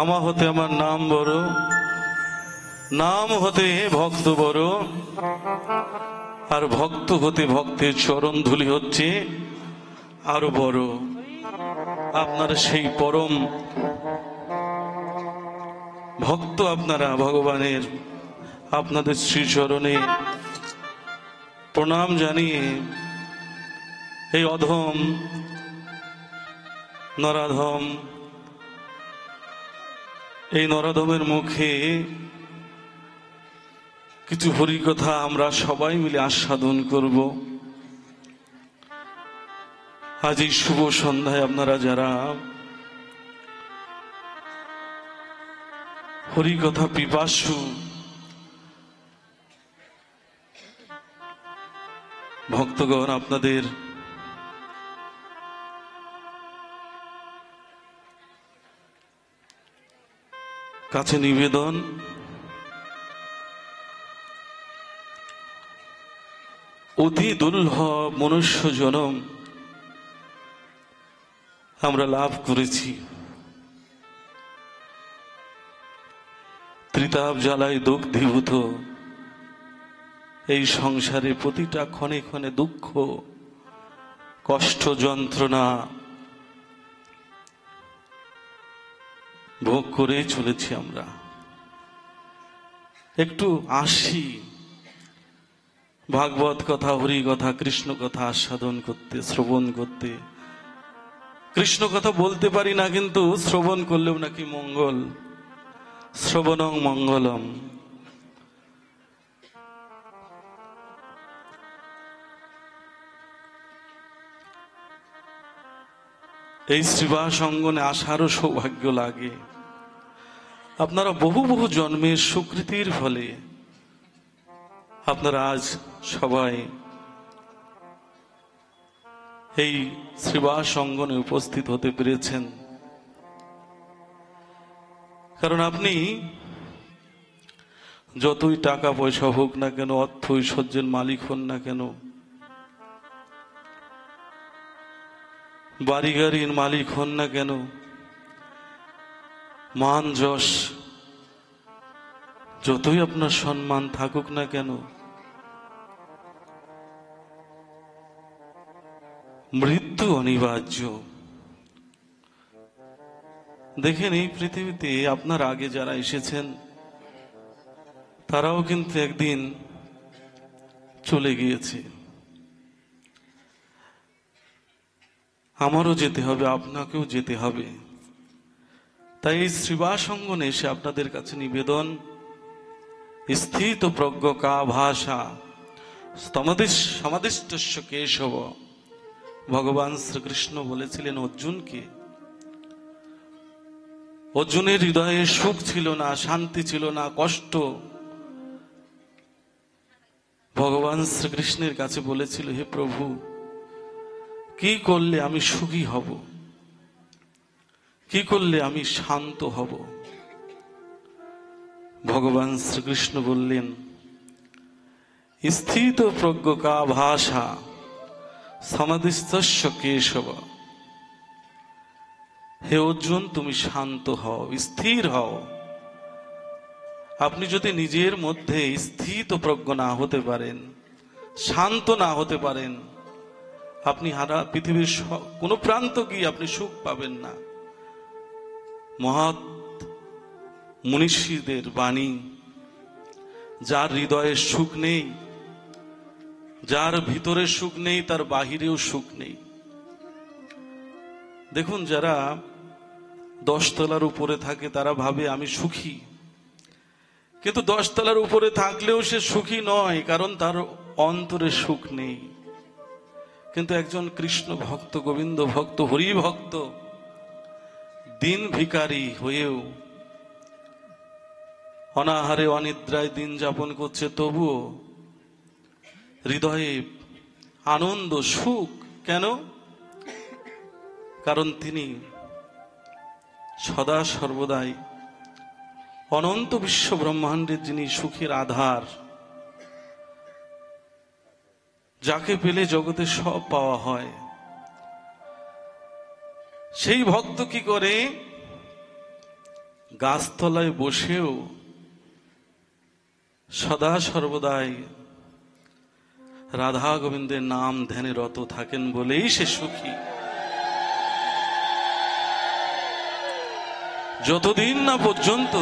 আমা হতে আমার নাম বড়, নাম হতে ভক্ত বড়, আর ভক্ত হতে ভক্তের চরণ ধুলি হচ্ছে আরো বড়। আপনারা সেই পরম ভক্ত, আপনারা ভগবানের, আপনাদের শ্রীচরণে প্রণাম জানিয়ে এই অধম নরাধম, এই নরাধমের মুখে কিছু হরিকথা আমরা সবাই মিলে আস্বাদন করব। আজ এই শুভ সন্ধ্যায় আপনারা যারা হরিকথা পিপাসু ভক্তগণ, আপনাদের কাছে নিবেদন, অতি দুর্লভ মনুষ্য জনম আমরা লাভ করেছি। ত্রিতাপ জ্বালায় দগ্ধীভূত এই সংসারে প্রতিটা ক্ষণে ক্ষণে দুঃখ, কষ্ট, যন্ত্রণা ভোগ করে চলেছি আমরা। একটু আসি ভাগবত কথা, হরি কথা, কৃষ্ণ কথা আস্বাদন করতে, শ্রবণ করতে। কৃষ্ণ কথা বলতে পারি না, কিন্তু শ্রবণ করলেও নাকি মঙ্গল। শ্রবণং মঙ্গলম। এই শ্রীবাস অঙ্গনে আসারও সৌভাগ্য লাগে। আপনারা বহু বহু জন্মের সুকৃতির ফলে আপনারা আজ সবাই এই শ্রীবাস অঙ্গনে উপস্থিত হতে পেরেছেন। কারণ আপনি যতই টাকা পয়সা হোক না কেন, অর্থ ঐশ্বর্যের মালিক হন না কেন, বাড়ি গাড়ির মালিক হন না কেন, মান যশ যতই আপনার সম্মান থাকুক না কেন, মৃত্যু অনিবার্য। দেখেন, এই পৃথিবীতে আপনার আগে যারা এসেছেন তারাও কিন্তু একদিন চলে গিয়েছে। আমারও যেতে হবে, আপনাকেও যেতে হবে। তাই এই শ্রীবাস অঙ্গনে এসে আপনাদের কাছে নিবেদন, স্থিত প্রজ্ঞ কা ভাষা সমাদিষ্টস্য কেশব। ভগবান শ্রীকৃষ্ণ বলেছিলেন অর্জুনকে। অর্জুনের হৃদয়ে সুখ ছিল না, শান্তি ছিল না, কষ্ট। ভগবান শ্রীকৃষ্ণের কাছে বলেছিল, হে প্রভু, কি করলে আমি সুখী হব, কি করলে আমি শান্ত হব? ভগবান শ্রীকৃষ্ণ বললেন, স্থিত প্রজ্ঞ কা ভাষা সমাধিস্থস্য কেশব। হে অর্জুন, তুমি শান্ত হও, স্থির হও। আপনি যদি নিজের মধ্যে স্থিত প্রজ্ঞ না হতে পারেন, শান্ত না হতে পারেন, আপনি হারা পৃথিবীর কোনো প্রান্ত গিয়ে আপনি সুখ পাবেন না। মহৎ মনীষীদের বাণী, যার হৃদয়ে সুখ নেই, যার ভিতরে সুখ নেই, তার বাহিরেও সুখ নেই। দেখুন, যারা 10 তলার উপরে থাকে তারা ভাবে আমি সুখী, কিন্তু 10 তলার উপরে থাকলেও সে সুখী নয়, কারণ তার অন্তরে সুখ নেই। কিন্তু একজন কৃষ্ণ ভক্ত, গোবিন্দ ভক্ত, হরি ভক্ত, দিন ভিখারি হয়েও অনাহারে অনিদ্রায় দিন যাপন করছে, তবুও হৃদয়ে আনন্দ, সুখ। কেন? কারণ তিনি সদা সর্বদাই অনন্ত বিশ্ব ব্রহ্মাণ্ডের যিনি সুখের আধার, যাকে পেলে জগতে সব পাওয়া হয়, সেই ভক্ত কি করে? গাছতলায় বসেও সদা সর্বদাই রাধা গোবিন্দের নাম ধ্যানে রত থাকেন বলেই সে সুখী। যতদিন না পর্যন্ত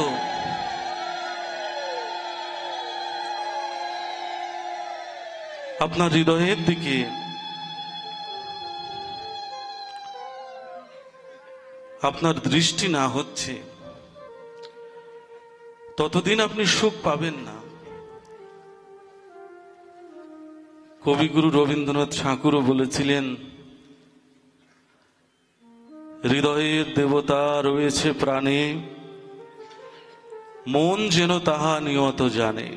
আপনার হৃদয়ের দিকে আপনার দৃষ্টি না হচ্ছে, ততদিন আপনি সুখ পাবেন না। কবিগুরু রবীন্দ্রনাথ ঠাকুরও বলেছিলেন, হৃদয়ের দেবতা রয়েছে প্রাণে, মন যেন তাহা নিয়ত জানে।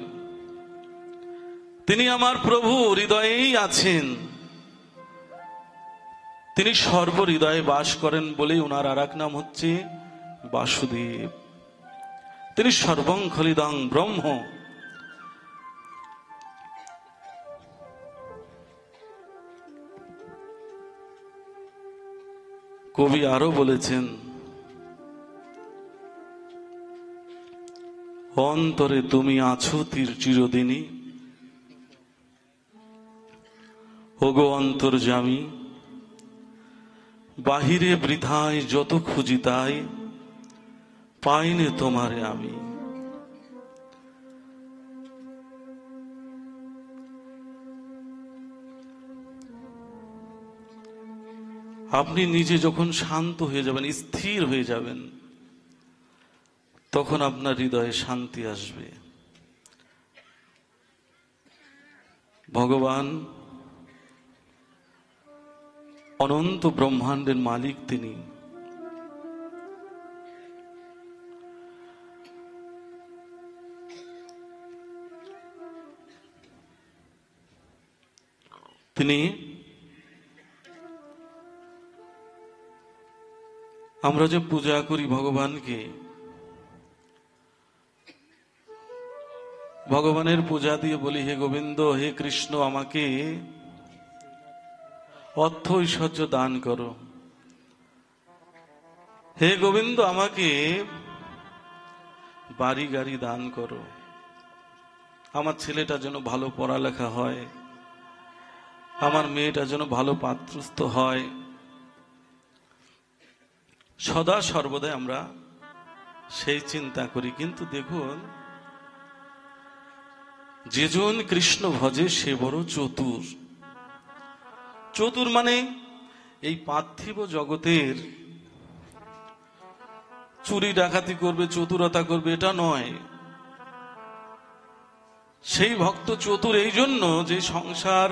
তিনি আমার প্রভু হৃদয়েই আছেন, তিনি সর্বহৃদয়ে বাস করেন বলেই ওনার আর এক নাম হচ্ছে বাসুদেব। তিনি সর্বং খলিদং ব্রহ্ম। কবি আরো বলেছেন, অন্তরে তুমি আছো চিরদিনই, ওগো অন্তর্যামী, বাহিরে বৃথায় যত খুঁজি তাই পাইনে তোমারে আমি। আপনি নিজে যখন শান্ত হয়ে যাবেন, স্থির হয়ে যাবেন, তখন আপনার হৃদয়ে শান্তি আসবে। ভগবান অনন্ত ব্রহ্মাণ্ডের মালিক, তিনি তিনি আমরা যে পূজা করি ভগবানকে, ভগবানের পূজা দিয়ে বলি, হে গোবিন্দ, হে কৃষ্ণ, আমাকে অর্থ ঐশ্বর্য দান করো। হে গোবিন্দ, আমাকে বাড়ি গাড়ি দান করো। আমার ছেলেটা যেন ভালো পড়ালেখা হয়, আমার মেয়েটা যেন ভালো পাত্রস্থ হয়। সদা সর্বদাই আমরা সেই চিন্তা করি। কিন্তু দেখুন, যেজন কৃষ্ণ ভজে সে বড় চতুর। চতুর মানে এই পার্থিব জগতের চুরি ডাকাতি করবে, চতুরতা করবে, এটা নয়। সেই ভক্ত চতুর এই জন্য যে সংসার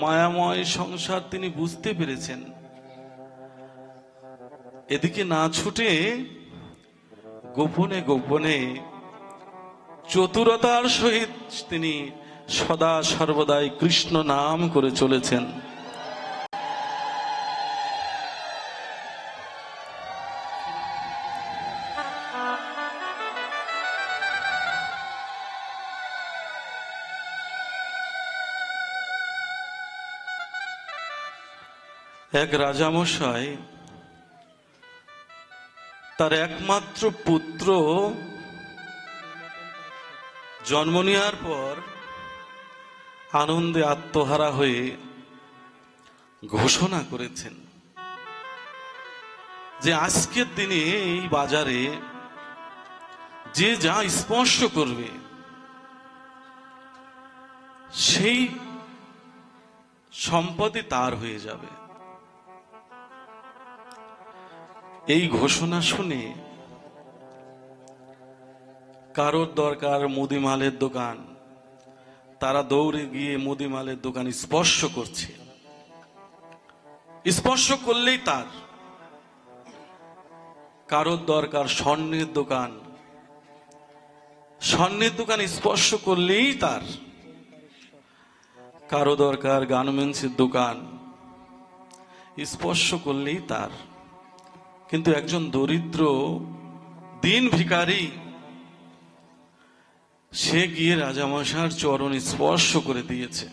মায়াময় সংসার তিনি বুঝতে পেরেছেন। এদিকে না ছুটে গোপনে গোপনে চতুরতার সহিত তিনি সদা সর্বদাই কৃষ্ণ নাম করে চলেছেন। এক রাজামশাই তার একমাত্র পুত্র জন্ম নেওয়ার পর আনন্দে আত্মহারা হয়ে ঘোষণা করেছেন যে আজকের দিনে এই বাজারে যে যা স্পর্শ করবে সেই সম্পত্তি তার হয়ে যাবে। এই ঘোষণা শুনে কারোর দরকার মুদিমালের দোকান, তারা দৌড়ে গিয়ে মুদিমালের দোকান স্পর্শ করছে। স্পর্শ করলেই তার। কারোর দরকার স্বর্ণের দোকান, স্বর্ণের দোকান স্পর্শ করলেই তার। কারো দরকার গার্মেন্টসের দোকান, স্পর্শ করলেই তার। কিন্তু একজন দরিদ্র দিন ভিখারি, সে গিয়ে রাজামশাইয়ের চরণ স্পর্শ করে দিয়েছে।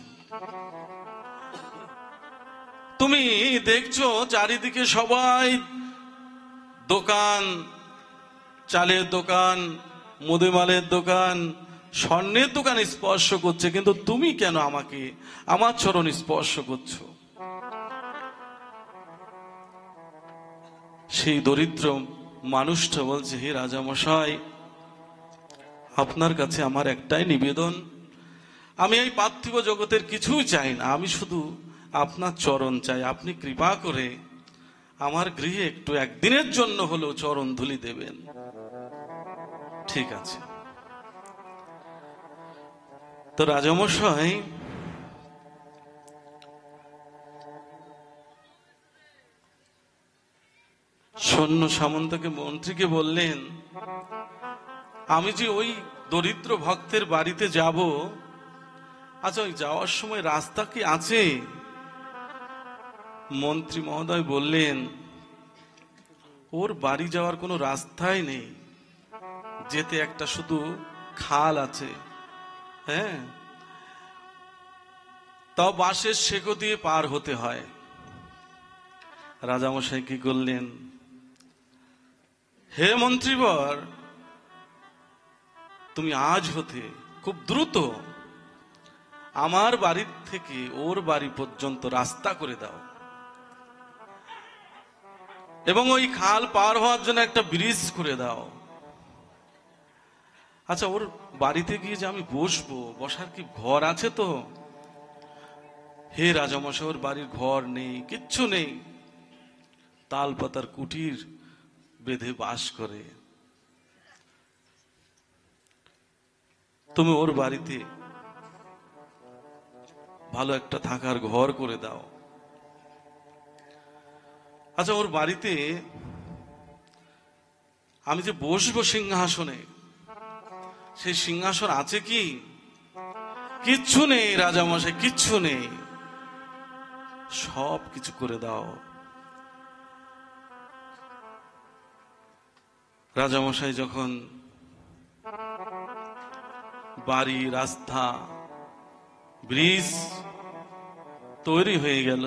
তুমি দেখছো চারিদিকে সবাই দোকান চালের দোকান, মুদিমালের দোকান, স্বর্ণের দোকান স্পর্শ করছে, কিন্তু তুমি কেন আমাকে আমার চরণ স্পর্শ করছো? সেই দরিদ্র মানুষটা বলছে, হে রাজামশাই, আপনার কাছে আমার একটাই নিবেদন, আমি এই পার্থিব জগতের কিছুই চাই না, আমি শুধু আপনার চরণ চাই। আপনি কৃপা করে আমার গৃহে একটু একদিনের জন্য হলেও চরণ ধুলি দেবেন। ঠিক আছে। তো রাজামশাই সৈন্য সামন্তকে, মন্ত্রীকে বললেন, আমি যে ওই দরিদ্র ভক্তের বাড়িতে যাব, আচ্ছা ওই যাওয়ার সময় রাস্তা কি আছে? মন্ত্রী মহোদয় বললেন, ওর বাড়ি যাওয়ার কোনো রাস্তাই নেই, যেতে একটা শুধু খাল আছে। হ্যাঁ, তাও বাঁশের শেকো দিয়ে পার হতে হয়। রাজামশাই কি করলেন, হে মন্ত্রীবর, তুমি আজ হতে খুব দ্রুত আমার বাড়ি থেকে ওর বাড়ি পর্যন্ত রাস্তা করে দাও, এবং ওই খাল পার হওয়ার জন্য একটা ব্রিজ করে দাও। আচ্ছা, ওর বাড়িতে গিয়ে যে আমি বসবো, বসার কি ঘর আছে তো? হে রাজামশাই, ওর বাড়ির ঘর নেই, কিচ্ছু নেই, তাল পাতার কুটির বেঁধে বাস করে। তুমি ওর বাড়িতে ভালো একটা থাকার ঘর করে দাও। আচ্ছা, ওর বাড়িতে আমি যে বসবো সিংহাসনে, সেই সিংহাসন আছে কি? কিচ্ছু নেই রাজামশাই, কিচ্ছু নেই, সব কিছু করে দাও। রাজামশাই যখন বাড়ি, রাস্তা, ব্রিজ তৈরি হয়ে গেল,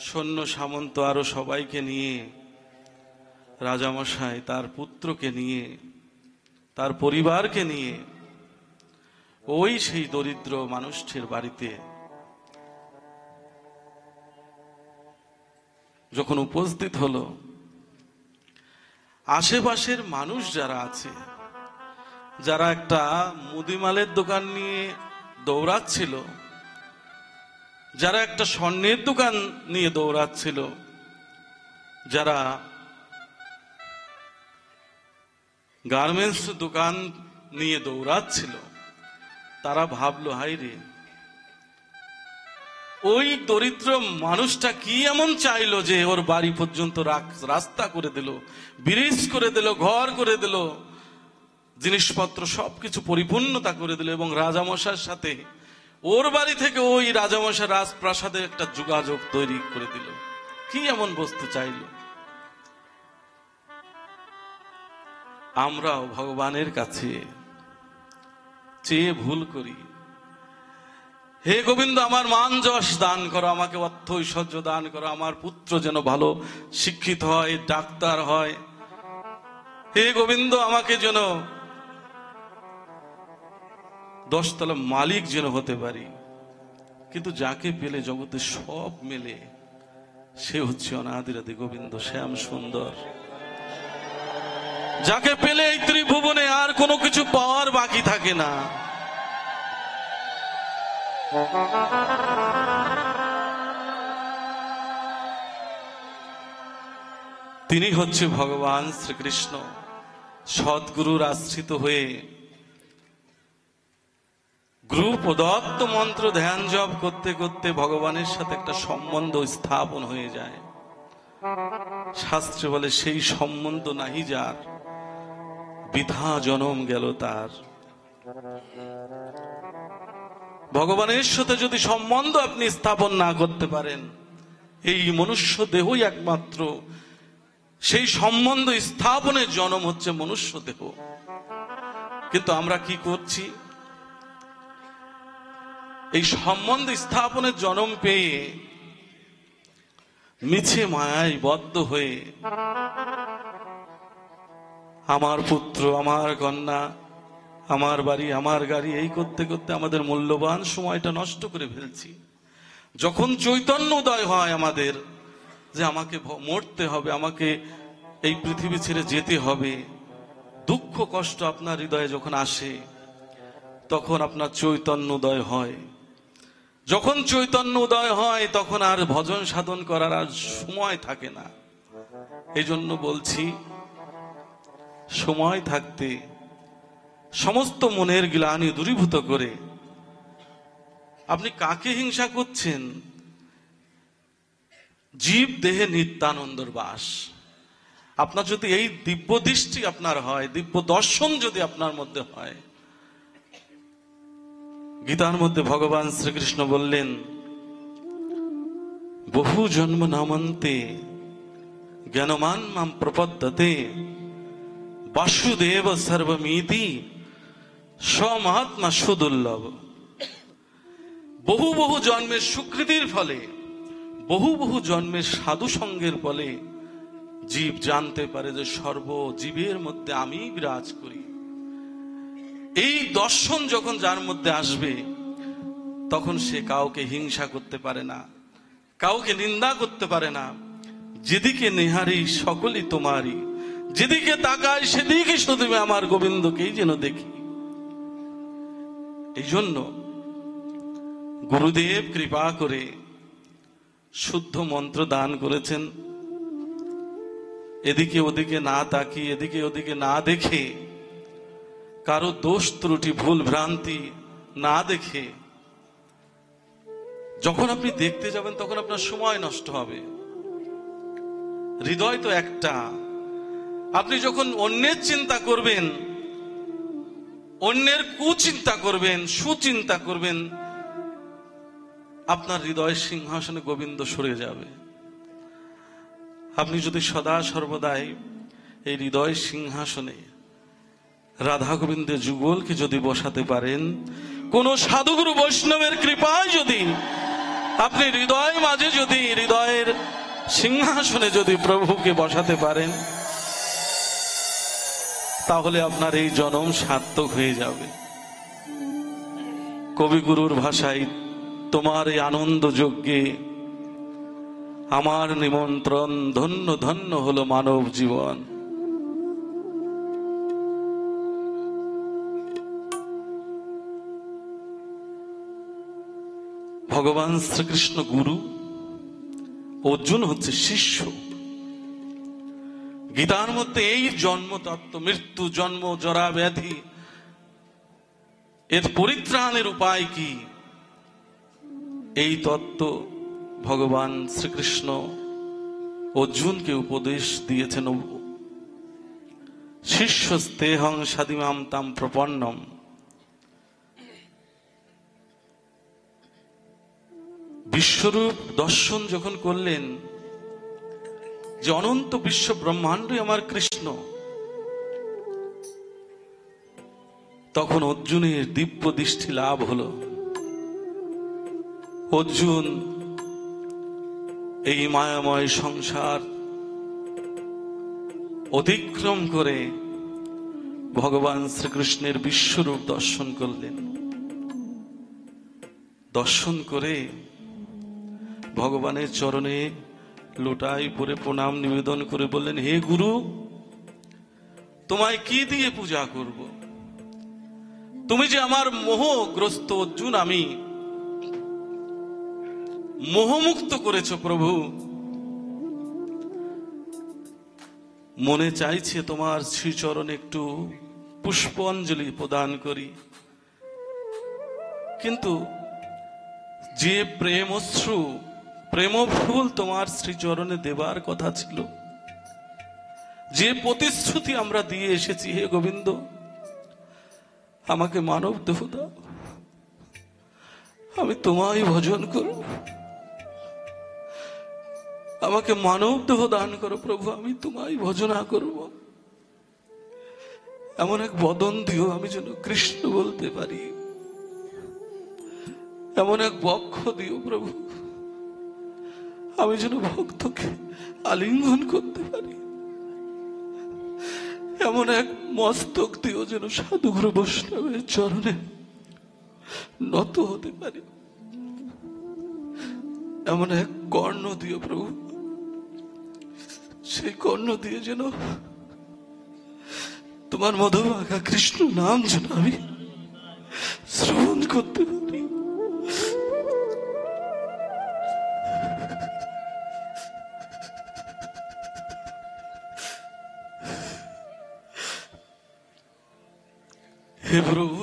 সৈন্য সামন্ত আরো সবাইকে নিয়ে রাজামশাই তার পুত্রকে নিয়ে, তার পরিবারকে নিয়ে ওই সেই দরিদ্র মানুষটির বাড়িতে যখন উপস্থিত হলো, আশেপাশের মানুষ যারা আছে, যারা একটা মুদিমালের দোকান নিয়ে দৌড়াচ্ছিল, যারা একটা স্বর্ণের দোকান নিয়ে দৌড়াচ্ছিল, যারা গার্মেন্টস দোকান নিয়ে দৌড়াচ্ছিল, তারা ভাবলো, হাই রে, ওই দরিদ্র মানুষটা কি এমন চাইলো যে ওর বাড়ি পর্যন্ত রাস্তা করে দিল, ব্রিজ করে দিল, ঘর করে দিল, জিনিসপত্র সবকিছু পরিপূর্ণতা করে দিল, এবং রাজামশাইয়ের সাথে ওর বাড়ি থেকে ওই রাজামশাই রাজপ্রাসাদে একটা যোগাযোগ তৈরি করে দিল। কি এমন বস্তু চাইল? আমরাও ভগবানের কাছে চেয়ে ভুল করি। হে গোবিন্দ, আমার মান যশ দান করো, আমাকে অর্থ ঐশ্বর্য দান করো, আমার পুত্র যেন ভালো শিক্ষিত হয়, ডাক্তার হয়। হে গোবিন্দ, আমাকে যেন 10 তলা মালিক যেন হতে পারি। কিন্তু যাকে পেলে জগতে সব মেলে, সে হচ্ছে অনাদিরাদি গোবিন্দ শ্যাম সুন্দর। যাকে পেলে এই ত্রিভুবনে আর কোনো কিছু পাওয়ার বাকি থাকে না। তিনি হচ্ছে ভগবান শ্রীকৃষ্ণ। সদ্গুরুর আশ্রিত হয়ে গুরু প্রদত্ত মন্ত্র ধ্যান জপ করতে করতে ভগবানের সাথে একটা সম্বন্ধ স্থাপন হয়ে যায়। শাস্ত্রে বলে, সেই সম্বন্ধ নাহি যার, বৃথা জনম গেল তার। ভগবানের সাথে যদি সম্বন্ধ আপনি স্থাপন না করতে পারেন, এই মনুষ্য দেহই একমাত্র সেই সম্বন্ধ স্থাপনের জন্ম হচ্ছে মনুষ্য দেহ। কিন্তু আমরা কি করছি? এই সম্বন্ধ স্থাপনের জন্ম পেয়ে মিছে মায়ায় বদ্ধ হয়ে আমার পুত্র, আমার কন্যা, আমার বাড়ি, আমার গাড়ি, এই করতে করতে আমাদের মূল্যবান সময়টা নষ্ট করে ফেলছি। যখন চৈতন্য উদয় হয় আমাদের যে আমাকে মরতে হবে, আমাকে এই পৃথিবী ছেড়ে যেতে হবে, দুঃখ কষ্ট আপনার হৃদয়ে যখন আসে, তখন আপনার চৈতন্য উদয় হয়। যখন চৈতন্য উদয় হয় তখন আর ভজন সাধন করার আর সময় থাকে না। এই জন্য বলছি, সময় থাকতে সমস্ত মনের গ্লানি দূরীভূত করে, আপনি কাকে হিংসা করছেন? জীব দেহে নিত্যানন্দর বাস। আপনার যদি এই দিব্য দৃষ্টি আপনার হয়, দিব্য দর্শন যদি আপনার মধ্যে হয়, গীতার মধ্যে ভগবান শ্রীকৃষ্ণ বললেন, বহু জন্ম নামন্তে জ্ঞানমান মাম প্রপদ্যতে বাসুদেব সর্বমিতি স্বমহাত্মা সুদুর্লভ। বহু বহু জন্মের সুকৃতির ফলে, বহু বহু জন্মের সাধু সঙ্গের ফলে জীব জানতে পারে যে সর্বজীবের মধ্যে আমি বিরাজ করি। এই দর্শন যখন যার মধ্যে আসবে, তখন সে কাউকে হিংসা করতে পারে না, কাউকে নিন্দা করতে পারে না। যেদিকে নেহারি সকলই তোমারই, যেদিকে তাকাই সেদিকে শুধু আমার গোবিন্দকেই যেন দেখি। এই জন্য গুরুদেব কৃপা করে শুদ্ধ মন্ত্র দান করেছেন। এদিকে ওদিকে না তাকিয়ে, এদিকে ওদিকে না দেখে, কারো দোষ ত্রুটি ভুল ভ্রান্তি না দেখে যখন আপনি দেখতে যাবেন, তখন আপনার সময় নষ্ট হবে। হৃদয় তো একটা। আপনি যখন অন্যের চিন্তা করবেন, অন্যের কুচিন্তা করবেন, সুচিন্তা করবেন, আপনার হৃদয়ের সিংহাসনে গোবিন্দ সরে যাবে। আপনি যদি সদা সর্বদাই এই হৃদয় সিংহাসনে রাধা গোবিন্দের যুগলকে যদি বসাতে পারেন, কোন সাধুগুরু বৈষ্ণবের কৃপায় যদি আপনি হৃদয় মাঝে, যদি হৃদয়ের সিংহাসনে যদি প্রভুকে বসাতে পারেন, তাহলে আপনার এই জনম সার্থক হয়ে যাবে। কবিগুরুর ভাষায়, তোমার এই আনন্দ যজ্ঞে আমার নিমন্ত্রণ, ধন্য ধন্য হলো মানব জীবন। ভগবান শ্রীকৃষ্ণ গুরু, অর্জুন হচ্ছে শিষ্য। গীতার মধ্যে এই জন্ম তত্ত্ব, মৃত্যু, জন্ম, জরা, ব্যাধি, এর পরিত্রাণের উপায় কি, এই তত্ত্ব ভগবান শ্রীকৃষ্ণ অর্জুনকে উপদেশ দিয়েছেন। শিষ্যস্তেহং সাদিমাম তাম প্রপন্নম। বিশ্বরূপ দর্শন যখন করলেন যে অনন্ত বিশ্ব ব্রহ্মাণ্ডই আমার কৃষ্ণ, তখন অর্জুনের দিব্য দৃষ্টি লাভ হলো। অর্জুন এই মায়াময় সংসার অতিক্রম করে ভগবান শ্রীকৃষ্ণের বিশ্বরূপ দর্শন করলেন। দর্শন করে ভগবানের চরণে লোটাই পরে প্রণাম নিবেদন করে বললেন, হে গুরু, তোমায় কি দিয়ে পূজা করব? তুমি যে আমার মোহগ্রস্ত অর্জুন, আমি মোহমুক্ত করেছ প্রভু। মনে চাইছে তোমার শ্রীচরণে একটু পুষ্পাঞ্জলি প্রদান করি, কিন্তু যে প্রেম অশ্রু, প্রেম ফুল তোমার শ্রীচরণে দেবার কথা ছিল, যে প্রতিশ্রুতি আমরা দিয়ে এসেছি, হে গোবিন্দ, আমাকে মানব দেহ দাও, আমি তোমায় ভজন করব। আমাকে মানব দেহ দান করো প্রভু, আমি তোমায় ভজনা করব। এমন এক বদন দিও আমি যেন কৃষ্ণ বলতে পারি, এমন এক বক্ষ দিও প্রভু আমি যেন ভক্তকে আলিঙ্গন করতে পারি, এমন এক মস্তক দিও যেন সাধুগুরু বৈষ্ণবের চরণে নত হতে পারি। এমন এক কর্ণ দিও প্রভু, সেই কর্ণ দিয়ে যেন তোমার মধুমাখা কৃষ্ণ নাম যেন আমি শ্রবণ করতে পারি। হে প্রভু,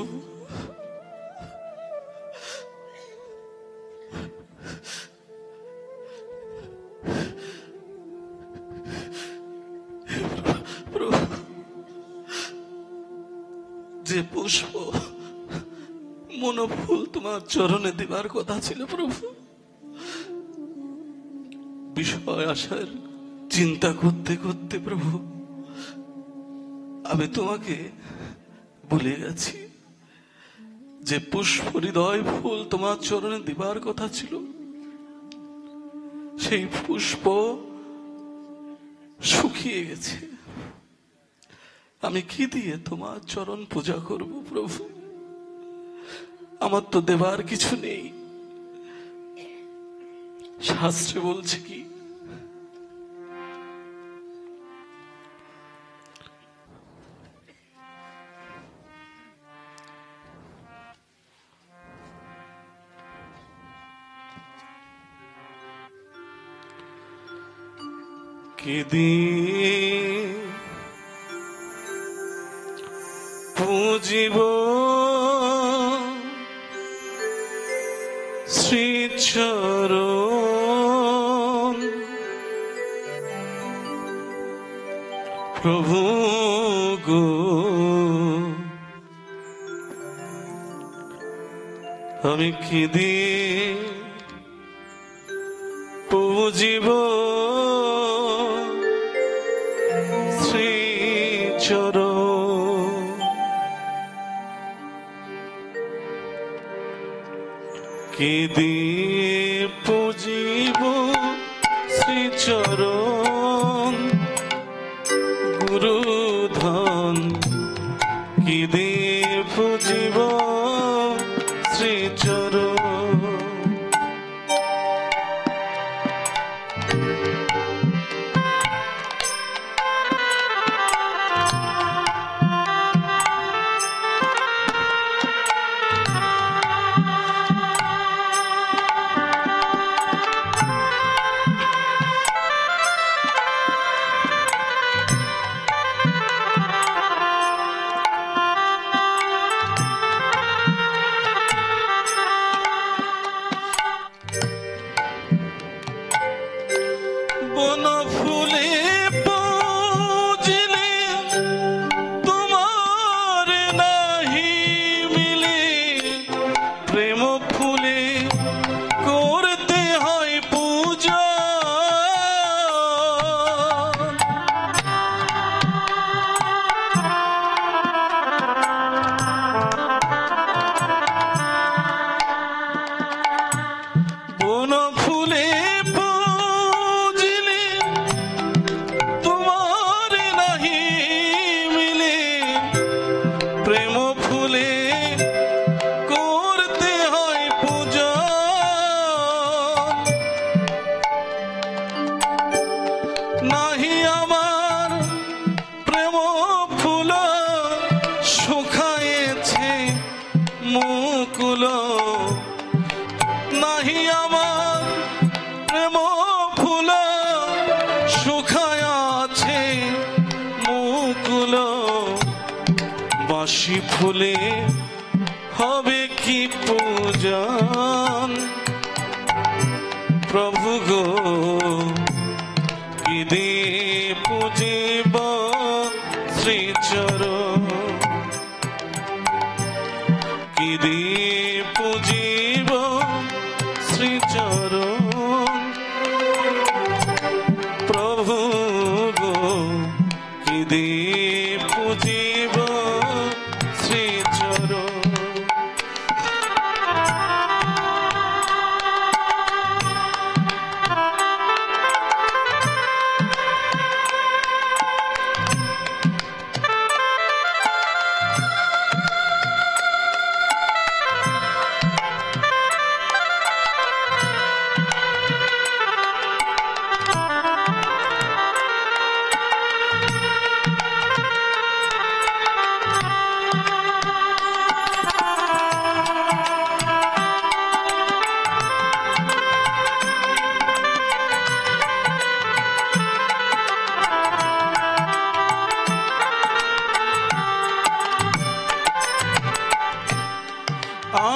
যে পুষ্প মনোফুল তোমার চরণে দিবার কথা ছিল প্রভু, বিষয় আসার চিন্তা করতে করতে প্রভু আমি তোমাকে ভুলে গেছি। যে পুষ্প হৃদয় ফুল তোমার চরণে দিবার কথা ছিল, সেই পুষ্প শুকিয়ে গেছে। আমি কি দিয়ে তোমার চরণ পূজা করব প্রভু? আমার তো দেবার কিছু নেই। শাস্ত্রে বলছে কি, কি দিয়ে পুজিব শ্রীচরণ প্রভু গো, আমি কি দিয়ে পুজিব শ্রীচরণ? কি দিয়ে পুজিব শ্রীচরণ গুরুধন? কি দিয়ে পুজিব শ্রীচরণ? বন ফুলে পুজিলে তোমার নাহি মিলে, প্রেম ফুলে করতে হয় পূজা। বন ফুলে প্রেম ফুলে করতে হয় পূজা। নাহি আমার প্রেম ফুল শুকায়েছে মুকুল, নাহি আমার প্রেম ফুল শুকায় আছে মুকুল। বাঁশি ফুলে হবে কি পূজন প্রভু গো? কি দিয়ে পুজিব শ্রীচরণ? কি দিয়ে পুজিব শ্রীচরণ প্রভু গো? কি দিয়ে পুজিব শ্রীচরণ?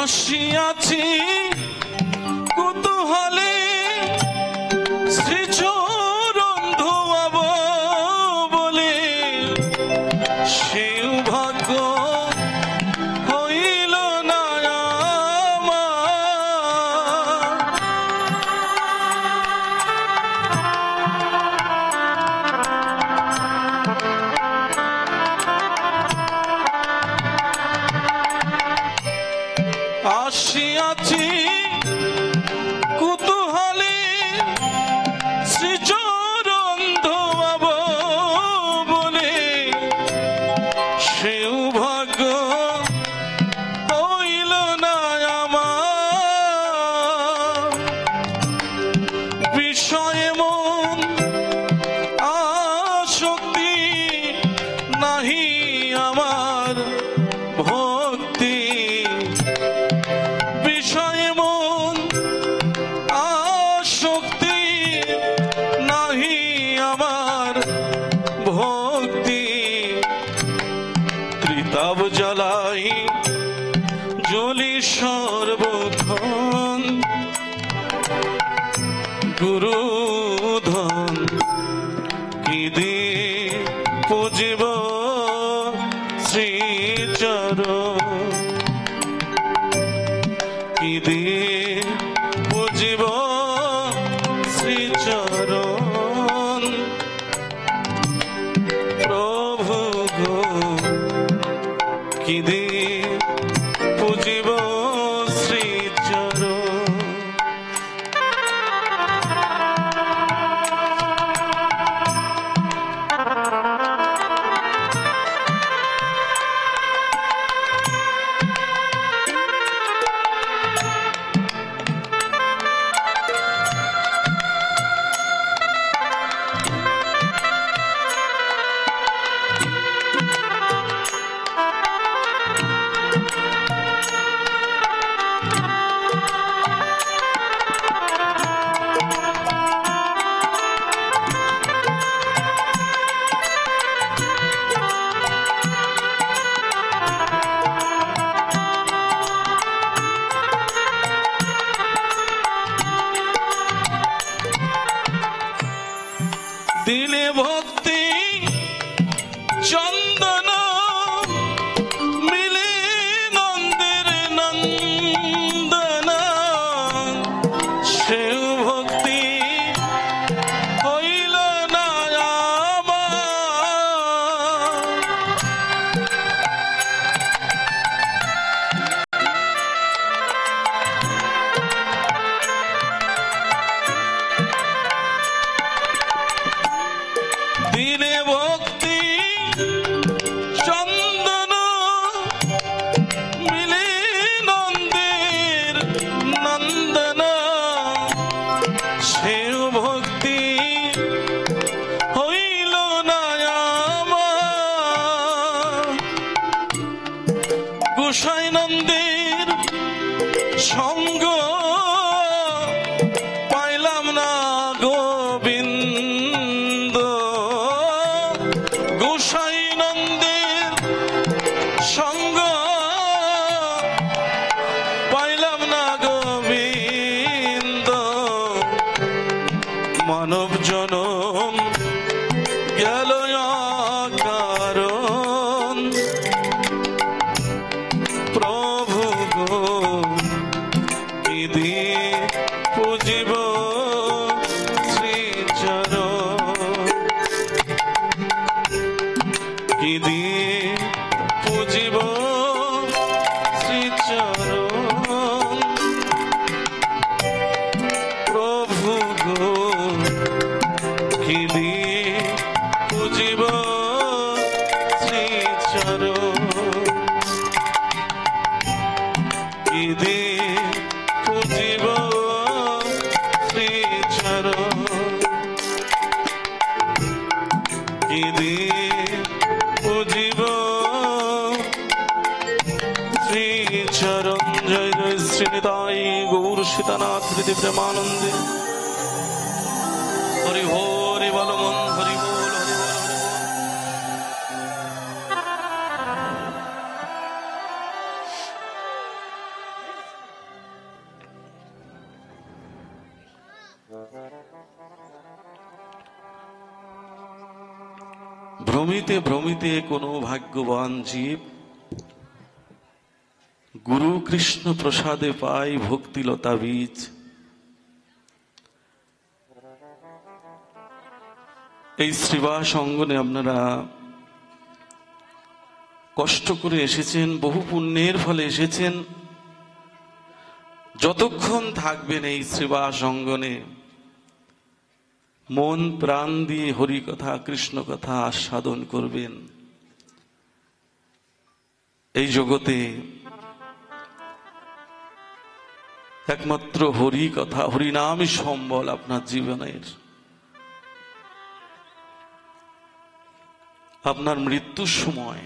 আসিয়াছি কুতূহলে শ্রীচরণ ধোয়াব বলে, সেও ভাগ্য হইল না আমার। আসিয়াছি কুতূহলে শ্রীচরণ ধোয়াব বলে, সেও ভাগ্য হইল না আমার। বিষয়ে মন আসক্তি নাহি আমার ভক্তি, বিষয়ে মন আসক্তি নাহি আমার ভক্তি। ত্রিতাব জ্বালাই জ্বলি সর্বক্ষণ, গুরুধন কি দিয়ে পুজিব শ্রীচরণ, কি দিয়ে পুজিব শ্রীচরণ। প্রভু গো কি দিয়ে পুজিব শ্রীচরণ। দিলে ভক্তি চন্দন মিলে নন্দের নন্দন, সেও ভক্তি হইল না আমার। দিলে ভক্তি চন্দন মিলে নন্দের নন্দন, সেও ভক্তি হইল না আমার। গোসাই নন্দের সঙ্গ পাইলাম না গোবিন্দ, গোসাই নন্দের সঙ্গ পাইলাম না গোবিন্দ। মানব জনম গেল কারণ, প্রভু গো কি দিয়ে পুজিব শ্রীচরণ, কি দিয়ে পুজিব শ্রীচরণ। প্রভু গো কি দিয়ে পুজিব শ্রীচরণ, কি দিয়ে পুজিব শ্রীচরণ, কি দিয়ে পুজিব শ্রীচরণ। জয় জয় শ্রীনিতাই গৌর সীতানাথ হৃদি প্রেমানন্দে। হরি হরি বল মন, হরি বল হরি বল হরি বল। ভ্রমিতে ভ্রমিতে কোনো ভাগ্যবান জীব গুরু কৃষ্ণ প্রসাদে পাই ভক্তিলতা বীজ। এই শ্রীবাস অঙ্গনে আপনারা কষ্ট করে এসেছেন, বহু পুণ্যের ফলে এসেছেন। যতক্ষণ থাকবেন এই শ্রীবাস অঙ্গনে মন প্রাণ দিয়ে হরি কথা কৃষ্ণ কথা আস্বাদন করবেন। এই জগতে একমাত্র হরি কথা, হরিনামই সম্বল আপনার জীবনের। আপনার মৃত্যুর সময়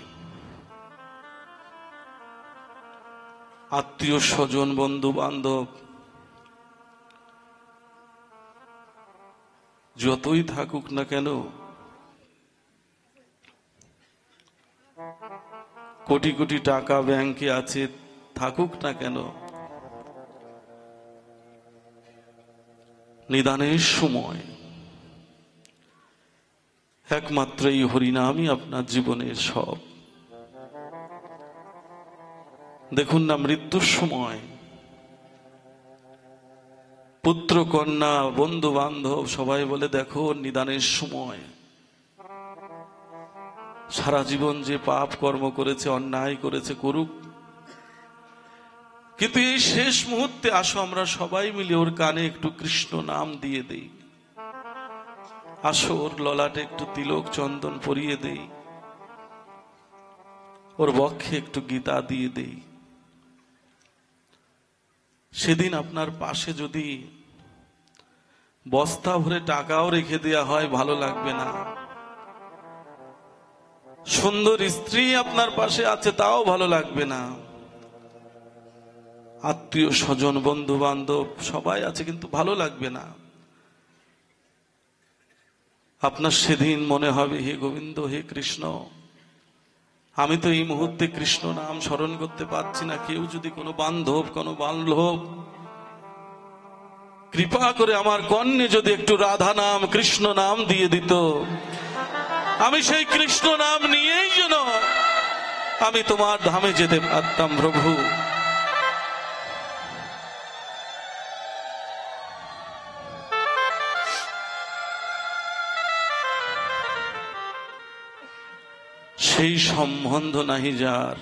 আত্মীয় স্বজন বন্ধু বান্ধব যতই থাকুক না কেন, কোটি কোটি টাকা ব্যাংকে আছে থাকুক না কেন, নিদানের সময় একমাত্র এই হরিনামই আপনার জীবনের সব। দেখুন না, মৃত্যুর সময় পুত্র কন্যা বন্ধু বান্ধব সবাই বলে দেখো নিদানের সময় সারা জীবন যে পাপ কর্ম করেছে অন্যায় করেছে করুক, কিন্তু এই শেষ মুহূর্তে আসো আমরা সবাই মিলে ওর কানে একটু কৃষ্ণ নাম দিয়ে দেই, আসো ওর ললাটে একটু তিলক চন্দন পরিয়ে দেই, ওর বক্ষে একটু গীতা দিয়ে দেই। সেদিন আপনার পাশে যদি বস্তা ভরে টাকাও রেখে দেওয়া হয় ভালো লাগবে না, সুন্দর স্ত্রী আপনার পাশে আছে তাও ভালো লাগবে না, আত্মীয় স্বজন বন্ধু বান্ধব সবাই আছে কিন্তু ভালো লাগবে না। আপনার সেদিন মনে হবে হে গোবিন্দ হে কৃষ্ণ, আমি তো এই মুহূর্তে কৃষ্ণ নাম স্মরণ করতে পারছি না, কেউ যদি কোনো বান্ধব কোনো বান্ধব কৃপা করে আমার কর্ণে যদি একটু রাধা নাম কৃষ্ণ নাম দিয়ে দিত, আমি সেই কৃষ্ণ নাম নিয়েই যেন আমি তোমার ধামে যেতে পারতাম প্রভু। সেই সম্বন্ধ নাহি যার,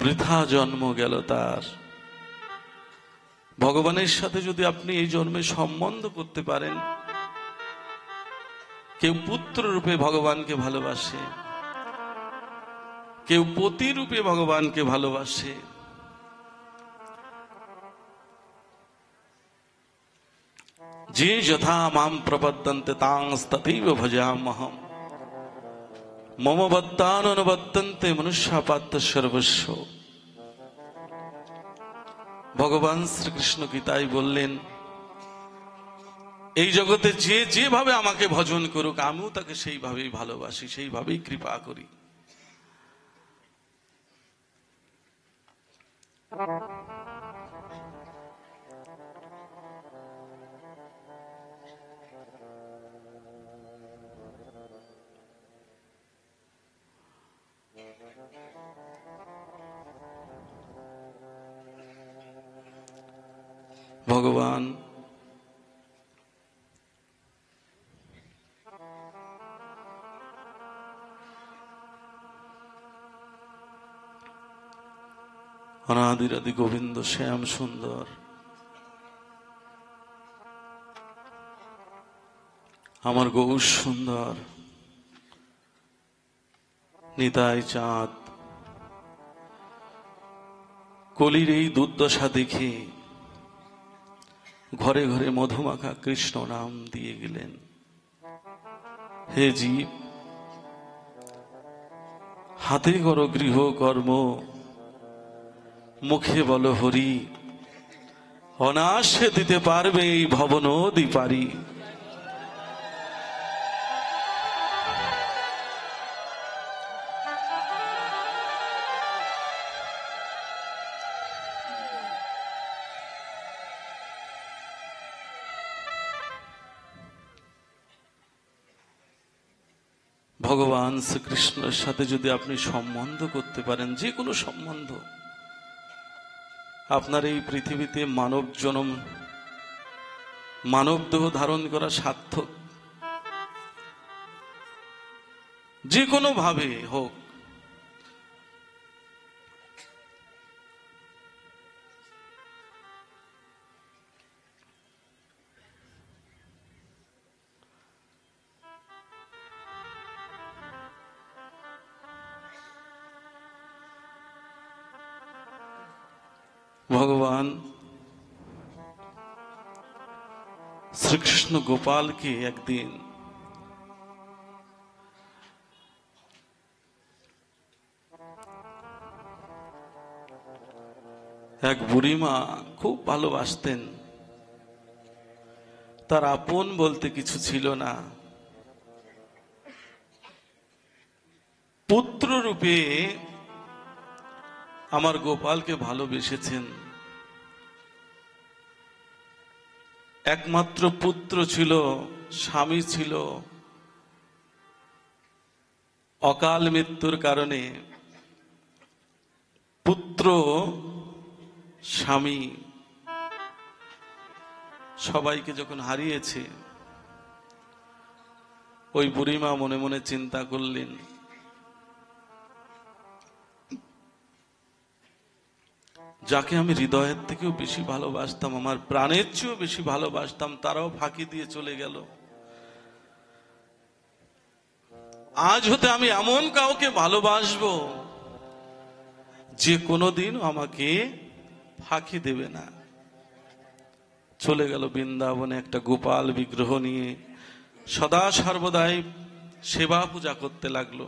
বৃথা জন্ম গেল তার। ভগবানের সাথে যদি আপনি এই জন্মে সম্বন্ধ করতে পারেন, কেউ পুত্র রূপে ভগবানকে ভালোবাসে, কেউ পতি রূপে ভগবানকে ভালোবাসে, যে যথা মাম প্রপদ্যন্তে তাংস্তথৈব ভজাম্যহম মম বদ্দানুবর্তন্তে মনুষ্যাপাত্য সর্বস্ব। ভগবান শ্রীকৃষ্ণ গীতায় বললেন এই জগতে যে যেভাবে আমাকে ভজন করুক আমিও তাকে সেইভাবেই ভালোবাসি, সেইভাবেই কৃপা করি। ভগবান অনাদিরাদি গোবিন্দ শ্যাম সুন্দর, আমার গৌর সুন্দর, নিতাই চাঁদ কলির এই দুর্দশা দেখে ঘরে ঘরে মধুমাখা কৃষ্ণ নাম দিয়ে গেলেন। হে জীব, হাতে করো গৃহ কর্ম, মুখে বলো হরি, অনায়াসে দিতে পারবে এই ভবনদী পারি। ভগবান শ্রীকৃষ্ণের সাথে যদি আপনি সম্বন্ধ করতে পারেন, যে কোনো সম্বন্ধ, আপনার এই পৃথিবীতে মানব জন্ম, মানব দেহ ধারণ করা সার্থক। যে কোনো ভাবে হোক, ভগবান শ্রীকৃষ্ণ গোপালকে একদিন এক বুড়িমা খুব ভালোবাসতেন। তার আপন বলতে কিছু ছিল না, পুত্র রূপে আমার গোপালকে ভালোবেসেছেন। একমাত্র পুত্র ছিল, স্বামী ছিল অকাল মৃত্যুর কারণে, পুত্র স্বামী সবাইকে যখন হারিয়েছে, ওই বুড়িমা মনে মনে চিন্তা করলেন, যাকে আমি হৃদয়ের থেকেও বেশি ভালোবাসতাম, আমার প্রাণের চেয়েও বেশি ভালোবাসতাম, তারাও ফাঁকি দিয়ে চলে গেল। আজ হতে আমি এমন কাউকে ভালোবাসবো যে কোনোদিন আমাকে ফাঁকি দেবে না। চলে গেল বৃন্দাবনে একটা গোপাল বিগ্রহ নিয়ে, সদা সর্বদাই সেবা পূজা করতে লাগলো।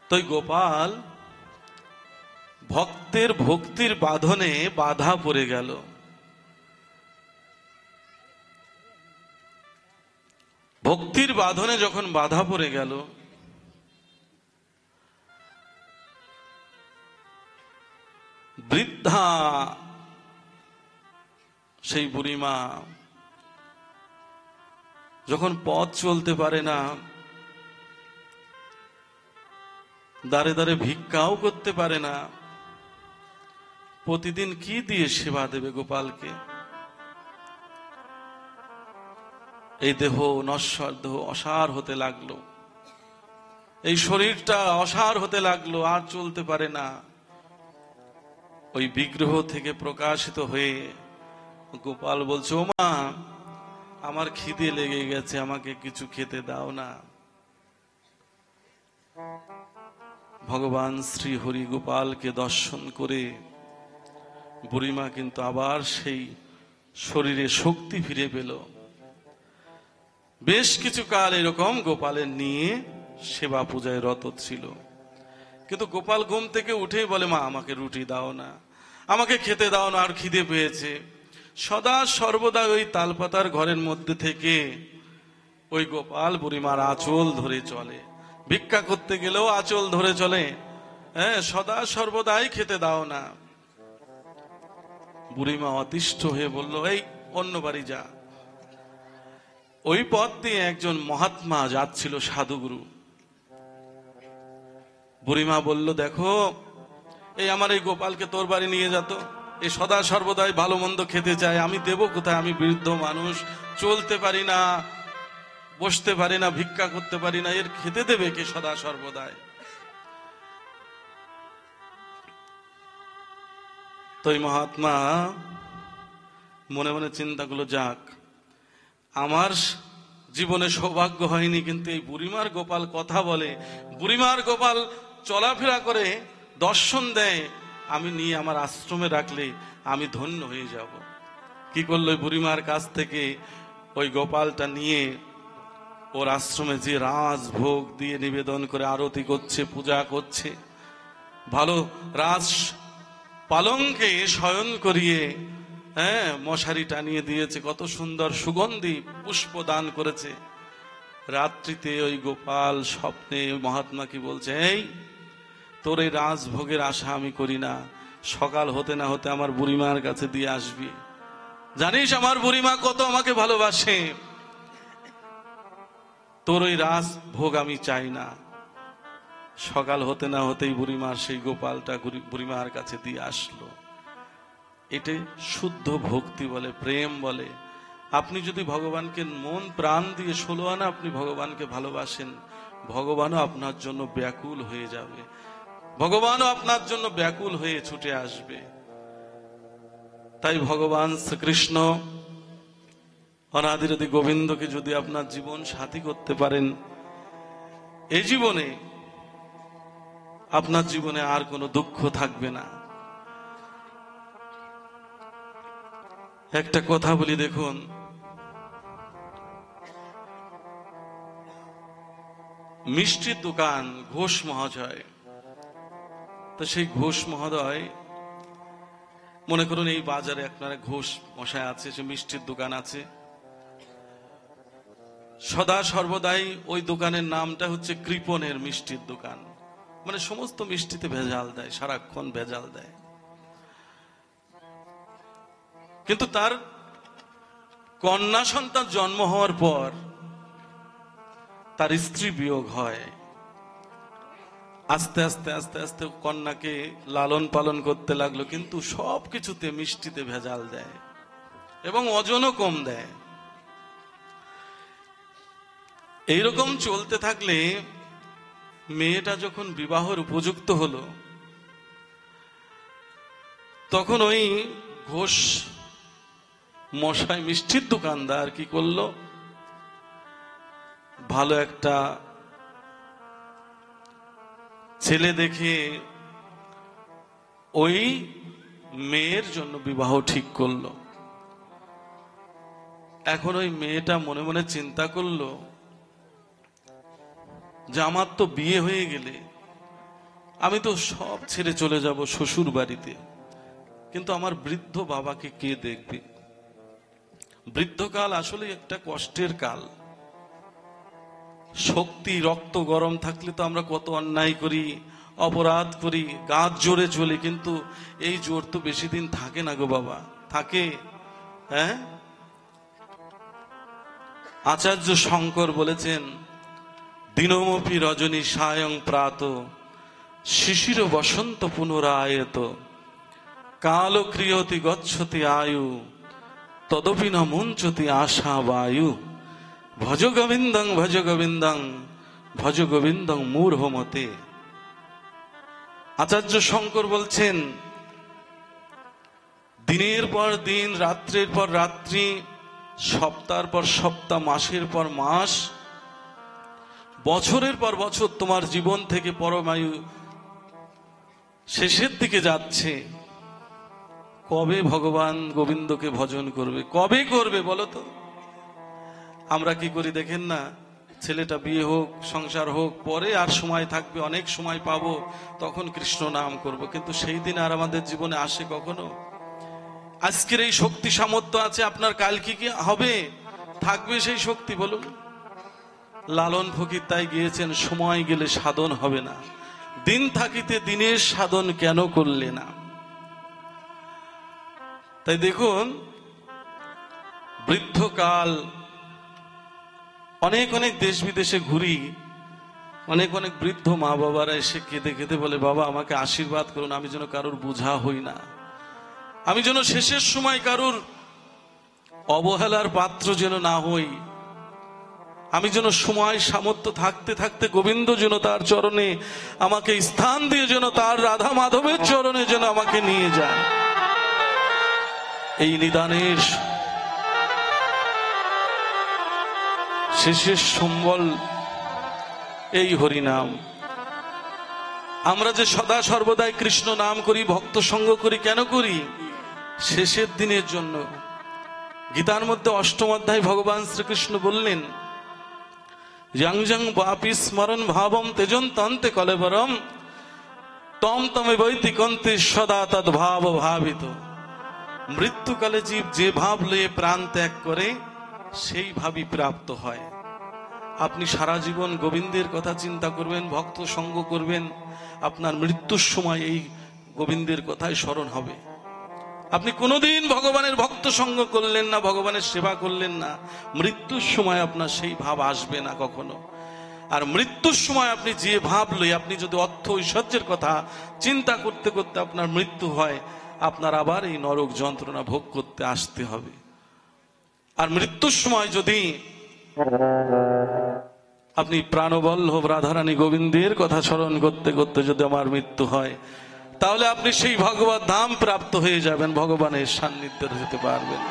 তো গোপাল ভক্তের ভক্তির বাঁধনে বাধা পড়ে গেল। ভক্তির বাঁধনে যখন বাধা পড়ে গেল, বৃদ্ধা সেই বুড়িমা যখন পথ চলতে পারে না, দাঁড়ে দাঁড়ে ভিক্ষাও করতে পারে না, প্রতিদিন কি দিয়ে সেবা দেবে গোপালকে? এই দেহ নশ্বর দেহ অসার হতে লাগলো, এই শরীরটা অসার হতে লাগলো, আর চলতে পারে না। ওই বিগ্রহ থেকে প্রকাশিত হয়ে গোপাল বলছে, ও মা, আমার খিদে লেগে গেছে, আমাকে কিছু খেতে দাও না। ভগবান শ্রী হরি গোপালকে দর্শন করে বুড়িমা কিন্তু আবার সেই শরীরে শক্তি ফিরে পেল। বেশ কিছু কাল এরকম গোপালের নিয়ে সেবা পূজায় রত ছিল। কিন্তু গোপাল ঘুম থেকে উঠেই বলে, মা, আমাকে রুটি দাও না, আমাকে খেতে দাও না, আর খিদে পেয়েছে। সদা সর্বদা ওই তালপাতার ঘরের মধ্যে থেকে ওই গোপাল বুড়িমার আঁচল ধরে চলে, ভিক্ষা করতে গেলেও আঁচল ধরে চলে। হ্যাঁ, সদা সর্বদাই খেতে দাও না। বুড়িমা অতিষ্ঠ হয়ে বলল, এই অন্য বাড়ি যা। ওই পথ দিয়ে একজন মহাত্মা যাচ্ছিল, সাধুগুরু। বুড়িমা বলল, দেখো, এই আমার এই গোপালকে তোর বাড়ি নিয়ে যেত, এই সদা সর্বদাই ভালো মন্দ খেতে চায়, আমি দেব কোথায়? আমি বৃদ্ধ মানুষ, চলতে পারি না, বসতে পারি না, ভিক্ষা করতে পারি না, এর খেতে দেবে কে সদা সর্বদাই? তো এই মহাত্মা মনে মনে চিন্তা করলো, যাক, আমার জীবনে সৌভাগ্য হয়নি, কিন্তু এই বুড়িমার গোপাল কথা বলে, বুড়িমার গোপাল চলাফেরা করে, দর্শন দেয়, আমি নিয়ে আমার আশ্রমে রাখলে আমি ধন্য হয়ে যাব। কি করলো? ওই বুড়িমার কাছ থেকে ওই গোপালটা নিয়ে ওর আশ্রমে যে রাজভোগ দিয়ে নিবেদন করে আরতি করছে, পূজা করছে, ভালো রাজ পালঙ্কে শয়ন করিয়ে, হ্যাঁ, মশারি টানিয়ে দিয়েছে, কত সুন্দর সুগন্ধি পুষ্প দান করেছে। রাত্রিতে ওই গোপাল স্বপ্নে মহাত্মা কি বলছে, এই তোর এই রাজভোগের আশা আমি করি না, সকাল হতে না হতে আমার বুড়িমার কাছে দিয়ে আসবি। জানিস আমার বুড়িমা কত আমাকে ভালোবাসে। তোর ওই রাস ভোগ আমি চাই না। সকাল হতে না হতেই বুড়িমার সেই গোপালটা বুড়িমার কাছে দিয়ে আসলো। এটাই শুদ্ধ ভক্তি বলে, প্রেম বলে। আপনি যদি ভগবানকে মন প্রাণ দিয়ে 16 আনা আপনি ভগবানকে ভালোবাসেন, ভগবানও আপনার জন্য ব্যাকুল হয়ে যাবে, ভগবানও আপনার জন্য ব্যাকুল হয়ে ছুটে আসবে। তাই ভগবান শ্রীকৃষ্ণ অনাদিরাদি গোবিন্দকে যদি আপনার জীবন সাথী করতে পারেন, এই জীবনে আপনার জীবনে আর কোনো দুঃখ থাকবে না। একটা কথা বলি দেখুন, মিষ্টির দোকান ঘোষ মহাশয়, তো সেই ঘোষ মহোদয়, মনে করুন এই বাজারে আপনার ঘোষ মশাই আছে, সে মিষ্টির দোকান আছে, সদা সর্বদাই ওই দোকানের নামটা হচ্ছে কৃপণের মিষ্টির দোকান, মানে সমস্ত মিষ্টিতে ভেজাল দেয়, সারাক্ষণ ভেজাল দেয়। কিন্তু তার কন্যা সন্তান জন্ম হওয়ার পর তার স্ত্রী বিয়োগ হয়। আস্তে আস্তে আস্তে আস্তে কন্যাকে লালন পালন করতে লাগলো, কিন্তু সবকিছুতে মিষ্টিতে ভেজাল দেয় এবং ওজনও কম দেয়। এইরকম চলতে থাকলে মেয়েটা যখন বিবাহের উপযুক্ত হলো, তখন ওই ঘোষ মশাই মিষ্টির দোকানদার কি করলো, ভালো একটা ছেলে দেখে ওই মেয়ের জন্য বিবাহ ঠিক করলো। এখন ওই মেয়েটা মনে মনে চিন্তা করলো যে আমার তো বিয়ে হয়ে গেলে আমি তো সব ছেড়ে চলে যাব শ্বশুর বাড়িতে, কিন্তু আমার বৃদ্ধ বাবাকে কে দেখবে? বৃদ্ধকাল আসলে একটা কষ্টের কাল। শক্তি রক্ত গরম থাকলে তো আমরা কত অন্যায় করি, অপরাধ করি, গাছ জোরে চলি, কিন্তু এই জোর তো বেশি দিন থাকে না গো বাবা, থাকে? হ্যাঁ, আচার্য শঙ্কর বলেছেন, দিনমপি রজনী সায়ং প্রাত শিশির বসন্ত পুনরায়ত কাল ক্রিয়তি গচ্ছতি আয়ু তদপি ন মুঞ্চতি আশা বায়ু ভজ গোবিন্দং ভজ গোবিন্দং ভজ গোবিন্দং মূঢ়মতে। আচার্য শঙ্কর বলছেন, দিনের পর দিন, রাত্রের পর রাত্রি, সপ্তাহের পর সপ্তাহ, মাসের পর মাস, বছরের পর বছর তোমার জীবন থেকে পরমায়ু শেষের দিকে যাচ্ছে। কবে ভগবান গোবিন্দকে ভজন করবে? কবে করবে বলো তো? আমরা কি করি দেখেন না, ছেলেটা বিয়ে হোক, সংসার হোক, পরে আর সময় থাকবে, অনেক সময় পাবো, তখন কৃষ্ণ নাম করব, কিন্তু সেই দিন আর আমাদের জীবনে আসে কখনো? আজকের এই শক্তি সামর্থ্য আছে আপনার, কাল কি কি হবে? থাকবে সেই শক্তি বলুন? লালন ফকির তাই গিয়েছেন, সময় গেলে সাধন হবে না, দিন থাকিতে দিনের সাধন কেন করলে না? তাই দেখুন, বৃদ্ধকাল, অনেক অনেক দেশ বিদেশে ঘুরি, অনেক অনেক বৃদ্ধ মা বাবারা এসে কেঁদে কেঁদে বলে, বাবা আমাকে আশীর্বাদ করুন, আমি যেন কারোর বোঝা হই না, আমি যেন শেষের সময় কারোর অবহেলার পাত্র যেন না হই, আমি যেন সময় সামর্থ্য থাকতে থাকতে গোবিন্দ যেন তার চরণে আমাকে স্থান দিয়ে, যেন তার রাধা মাধবের চরণে যেন আমাকে নিয়ে যায়। এই নিদানের শেষের সম্বল এই হরিনাম। আমরা যে সদা সর্বদাই কৃষ্ণ নাম করি, ভক্ত সঙ্গ করি, কেন করি? শেষের দিনের জন্য। গীতার মধ্যে 8ম অধ্যায় ভগবান শ্রীকৃষ্ণ বললেন, যং যং বাপি স্মরণ ভাবম তেজন তন্তে কলেবরম তম তমে বৈতিকন্তে সদা তদ ভাব ভাবিত। মৃত্যুকালে জীব যে ভাব লয়ে প্রাণ ত্যাগ করে, সেই ভাবই প্রাপ্ত হয়। আপনি সারা জীবন গোবিন্দের কথা চিন্তা করবেন, ভক্ত সঙ্গ করবেন, আপনার মৃত্যুর সময় এই গোবিন্দের কথাই স্মরণ হবে। আপনি কোনোদিন ভগবানের ভক্ত সঙ্গ করলেন না, ভগবানের সেবা করলেন না, মৃত্যুর সময় আপনার সেই ভাব আসবে না কখনো। আর মৃত্যুর সময় আপনি যে ভাব লই, আপনি যদি অর্থ ঐশ্বর্যের কথা চিন্তা করতে করতে আপনার মৃত্যু হয়, আপনার আবার এই নরক যন্ত্রণা ভোগ করতে আসতে হবে। আর মৃত্যুর সময় যদি আপনি প্রাণবল্লভ রাধারানী গোবিন্দের কথা স্মরণ করতে করতে যদি আমার মৃত্যু হয়, তাহলে আপনি সেই ভগবত ধাম প্রাপ্ত হয়ে যাবেন, ভগবানের সান্নিধ্যে যেতে পারবেন।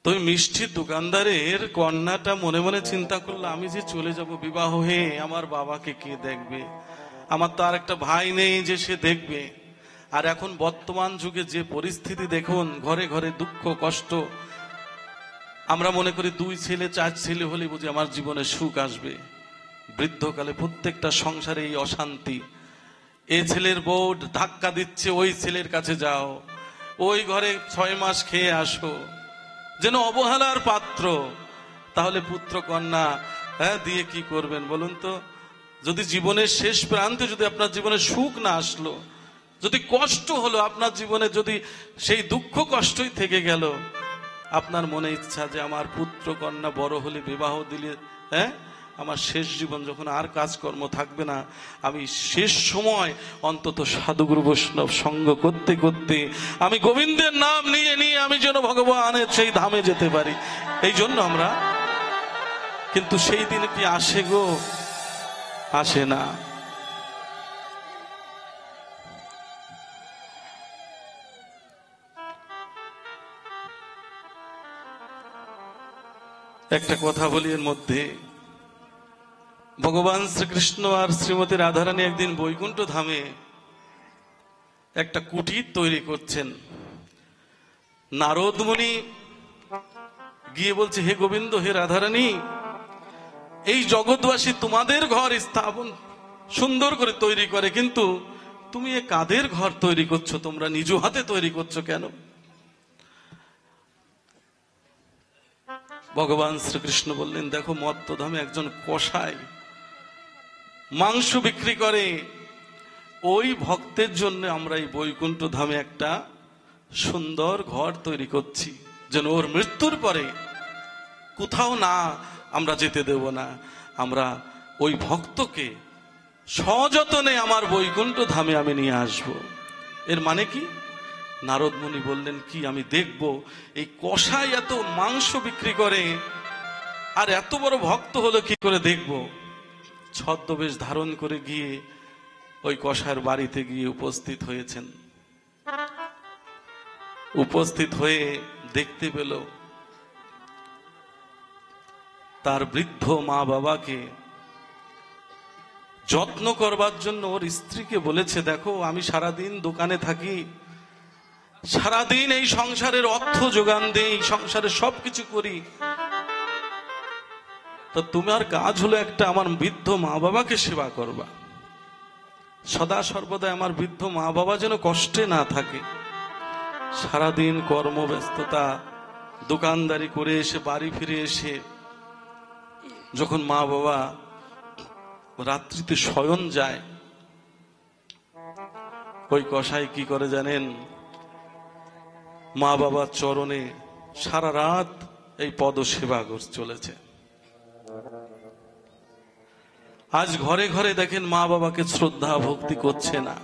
তুমি মিষ্টির দোকানদারের কন্যাটা মনে মনে চিন্তা করলো, আমি যে চলে যাব বিবাহ হয়ে, আমার বাবাকে কে দেখবে? আমার তো আর একটা ভাই নেই যে সে দেখবে। আর এখন বর্তমান যুগে যে পরিস্থিতি দেখুন, ঘরে ঘরে দুঃখ কষ্ট। আমরা মনে করি 2 ছেলে 4 ছেলে হলে বুঝি আমার জীবনে সুখ আসবে। বৃদ্ধকালে প্রত্যেকটা সংসারে এই অশান্তি। এই ছেলের বউ ধাক্কা দিচ্ছে, ওই ছেলের কাছে যাও, ওই ঘরে 6 মাস খেয়ে আসো, যেন অবহেলার পাত্র। তাহলে পুত্র কন্যা দিয়ে কি করবেন বলুন তো? যদি জীবনের শেষ প্রান্তে যদি আপনার জীবনে সুখ না আসলো, যদি কষ্ট হলো আপনার জীবনে, যদি সেই দুঃখ কষ্টই থেকে গেল, আপনার মনে ইচ্ছা যে আমার পুত্র কন্যা বড় হলে বিবাহ দিলে, আমার শেষ জীবন যখন আর কাজকর্ম থাকবে না, আমি শেষ সময় অন্তত সাধুগুরু বৈষ্ণব সঙ্গ করতে করতে আমি গোবিন্দের নাম নিয়ে নিয়ে আমি যেন ভগবানের সেই ধামে যেতে পারি। এই জন্য আমরা, কিন্তু সেই দিন কি আসে গো? আসে না। একটা কথা বলি এর মধ্যে, ভগবান শ্রীকৃষ্ণ আর শ্রীমতী রাধারানী একদিন বৈকুণ্ঠ ধামে একটা কুটির তৈরি করছেন। নারদ মুনি গিয়ে বলছে, হে গোবিন্দ, হে রাধারানী, এই জগৎবাসী তোমাদের ঘর স্থাপন সুন্দর করে তৈরি করে, কিন্তু তুমি এ কাদের ঘর তৈরি করছো? তোমরা নিজ হাতে তৈরি করছো কেন? ভগবান শ্রীকৃষ্ণ বললেন, দেখো, মত্তধামে একজন কসাই মাংস বিক্রি করে, ওই ভক্তের জন্য আমরা এই বৈকুণ্ঠ ধামে একটা সুন্দর ঘর তৈরি করছি, যেন ওর মৃত্যুর পরে কোথাও না আমরা যেতে দেব না। আমরা ওই ভক্তকে সযত্নে আমার বৈকুণ্ঠ ধামে আমি নিয়ে আসব। এর মানে কি? নারদ মুনি বললেন, কি আমি দেখব এই কসাই এত মাংস বিক্রি করে আর এত বড় ভক্ত হলো কি করে দেখব? ছদ্মবেশ ধারণ করে গিয়ে ওই কসাইয়ের বাড়িতে গিয়ে উপস্থিত হয়েছেন। উপস্থিত হয়ে দেখতে পেল তার বৃদ্ধ মা বাবাকে যত্ন করবার জন্য ওর স্ত্রীকে বলেছে, দেখো, আমি সারাদিন দোকানে থাকি, সারাদিন এই সংসারের অর্থ যোগান দেই, সংসারের সবকিছু করি, তো তোমার কাজ হলো একটা আমার বৃদ্ধ মা বাবাকে সেবা করবা। সদা সর্বদা আমার বৃদ্ধ মা বাবা যেন কষ্টে না থাকে। সারাদিন কর্মব্যস্ততা, দোকানদারি করে এসে বাড়ি ফিরে এসে যখন মা বাবা রাত্রিতে শয়ন যায়, ওই কসাই কি করে জানেন? মা বাবার চরণে সারা রাত এই পদ সেবা করে চলেছে। আজ ঘরে ঘরে দেখেন মা বাবাকে শ্রদ্ধা ভক্তি করছে না।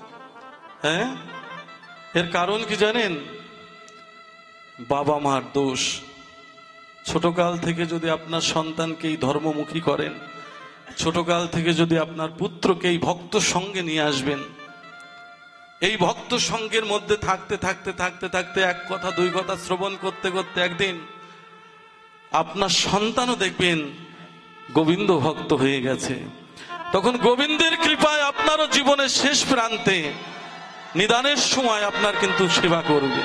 এর কারণ কি জানেন? বাবা মার দোষ। ছোটকাল থেকে যদি আপনার সন্তানকে এই ধর্মমুখী করেন, ছোটকাল থেকে যদি আপনার পুত্রকে এই ভক্ত সঙ্গে নিয়ে আসবেন, এই ভক্ত সঙ্গের মধ্যে থাকতে থাকতে থাকতে থাকতে এক কথা 2 কথা শ্রবণ করতে করতে একদিন আপনার সন্তানও দেখবেন গোবিন্দ ভক্ত হয়ে গেছে। তখন গোবিন্দের কৃপায় আপনারও জীবনের শেষ প্রান্তে নিদানের সময় আপনার কিন্তু সেবা করবে।